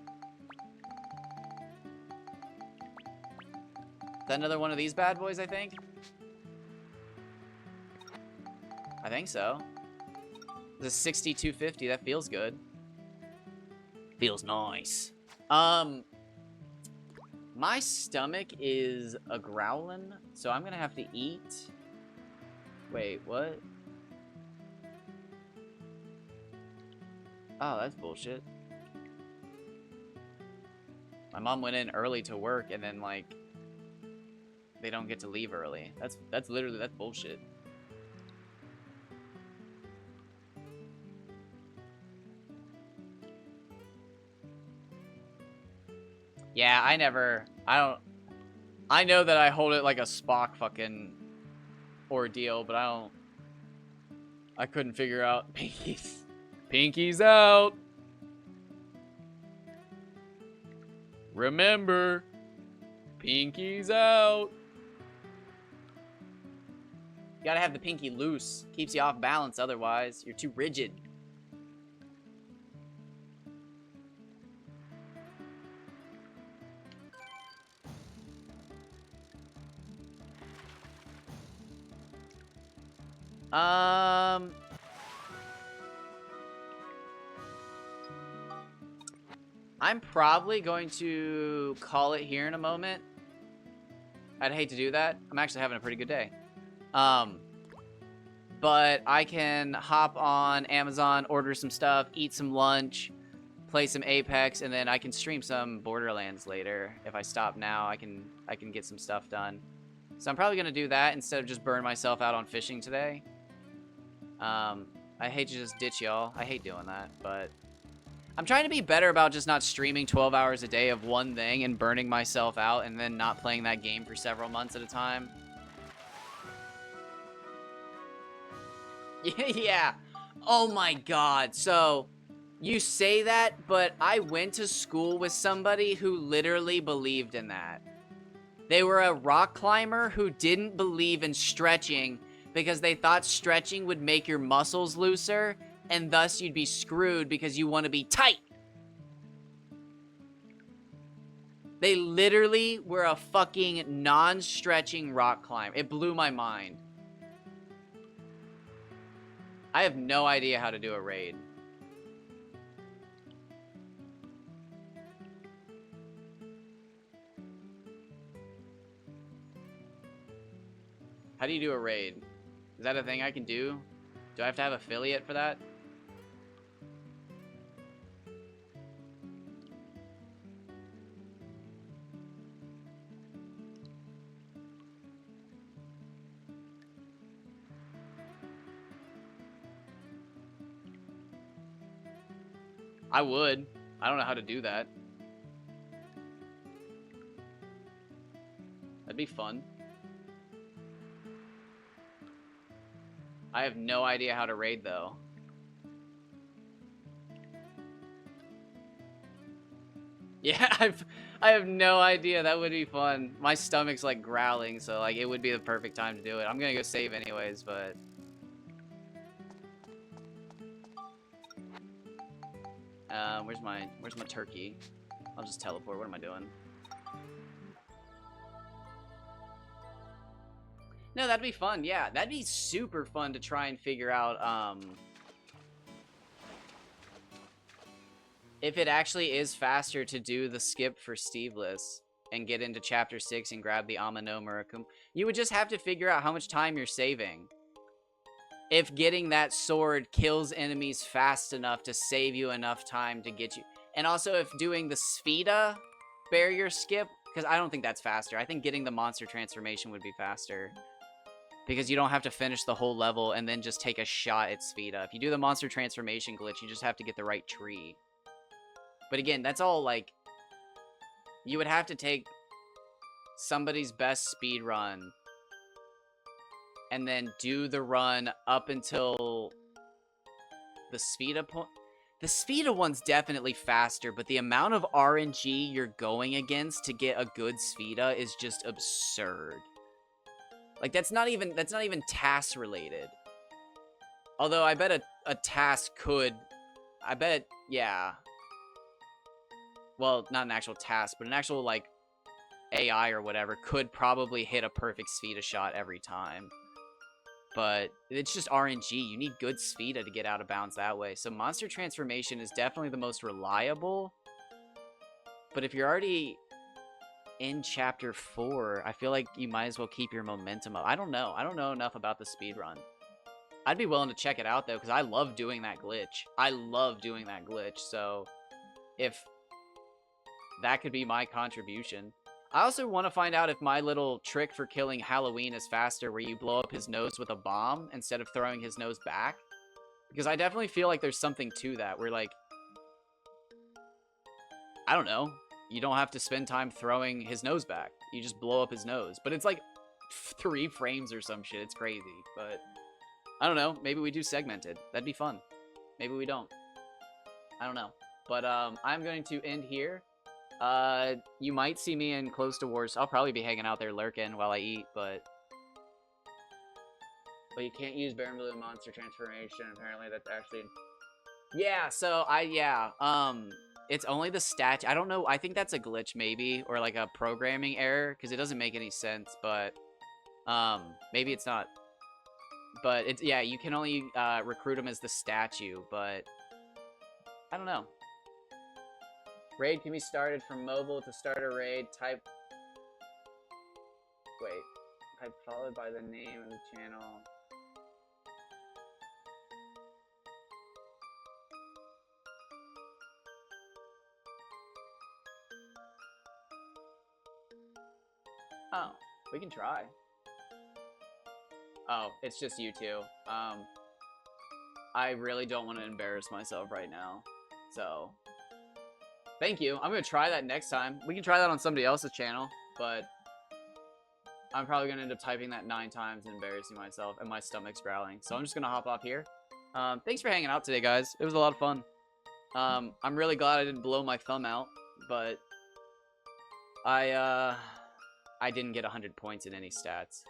Is that another one of these bad boys, I think? I think so. The 6250, that feels good. Feels nice. My stomach is a growling, so I'm gonna have to eat. Wait, what? Oh, that's bullshit. My mom went in early to work, and then like they don't get to leave early. That's literally bullshit. Yeah, I know that I hold it like a Spock fucking ordeal, but I couldn't figure out. Pinky's out. Remember, pinky's out. You gotta have the pinky loose. Keeps you off balance otherwise. You're too rigid. I'm probably going to call it here in a moment. I'd hate to do that. I'm actually having a pretty good day. But I can hop on Amazon, order some stuff, eat some lunch, play some Apex, and then I can stream some Borderlands later. If I stop now, I can get some stuff done. So I'm probably gonna do that instead of just burn myself out on fishing today. I hate to just ditch y'all. I hate doing that, but I'm trying to be better about just not streaming 12 hours a day of one thing and burning myself out and then not playing that game for several months at a time. Yeah. Oh my god. So, you say that, but I went to school with somebody who literally believed in that. They were a rock climber who didn't believe in stretching because they thought stretching would make your muscles looser, and thus you'd be screwed because you want to be tight. They literally were a fucking non-stretching rock climber. It blew my mind. I have no idea how to do a raid. How do you do a raid? Is that a thing I can do? Do I have to have affiliate for that? I would. I don't know how to do that. That'd be fun. I have no idea how to raid, though. Yeah, I have no idea. That would be fun. My stomach's like growling, so like it would be the perfect time to do it. I'm gonna go save anyways, but where's my turkey? I'll just teleport. What am I doing? No, that'd be fun. Yeah, that'd be super fun to try and figure out if it actually is faster to do the skip for Steveless and get into Chapter 6 and grab the Amano Murakum. You would just have to figure out how much time you're saving. If getting that sword kills enemies fast enough to save you enough time to get you. And also if doing the Spheda barrier skip, because I don't think that's faster. I think getting the monster transformation would be faster. Because you don't have to finish the whole level and then just take a shot at Spheda. If you do the monster transformation glitch, you just have to get the right tree. But again, that's all, like, you would have to take somebody's best speed run and then do the run up until the Spheda point. The Spheda one's definitely faster, but the amount of RNG you're going against to get a good Spheda is just absurd. Like, that's not even task related. Although I bet a task could, I bet, yeah. Well, not an actual task, but an actual, like, AI or whatever could probably hit a perfect Spheda shot every time. But it's just RNG. You need good Spheda to get out of bounds that way. So monster transformation is definitely the most reliable. But if you're already in Chapter 4, I feel like you might as well keep your momentum up. I don't know. I don't know enough about the speedrun. I'd be willing to check it out, though, because I love doing that glitch. I love doing that glitch, so if that could be my contribution. I also want to find out if my little trick for killing Halloween is faster, where you blow up his nose with a bomb instead of throwing his nose back. Because I definitely feel like there's something to that, where, like, I don't know, you don't have to spend time throwing his nose back. You just blow up his nose. But it's like 3 frames or some shit. It's crazy. But I don't know. Maybe we do segmented. That'd be fun. Maybe we don't. I don't know. But I'm going to end here. You might see me in Close to Wars. I'll probably be hanging out there lurking while I eat, but you can't use Baron Blue monster transformation. Apparently that's actually, yeah, so it's only the stat. I don't know. I think that's a glitch maybe, or like a programming error, because it doesn't make any sense, but maybe it's not. But it's, yeah, you can only recruit him as the statue, but I don't know. Raid can be started from mobile. To start a raid, type followed by the name of the channel. Oh, we can try. Oh, it's just you two. I really don't want to embarrass myself right now. So, thank you. I'm going to try that next time. We can try that on somebody else's channel, but I'm probably going to end up typing that 9 times and embarrassing myself, and my stomach's growling. So I'm just going to hop off here. Thanks for hanging out today, guys. It was a lot of fun. I'm really glad I didn't blow my thumb out, but I didn't get 100 points in any stats.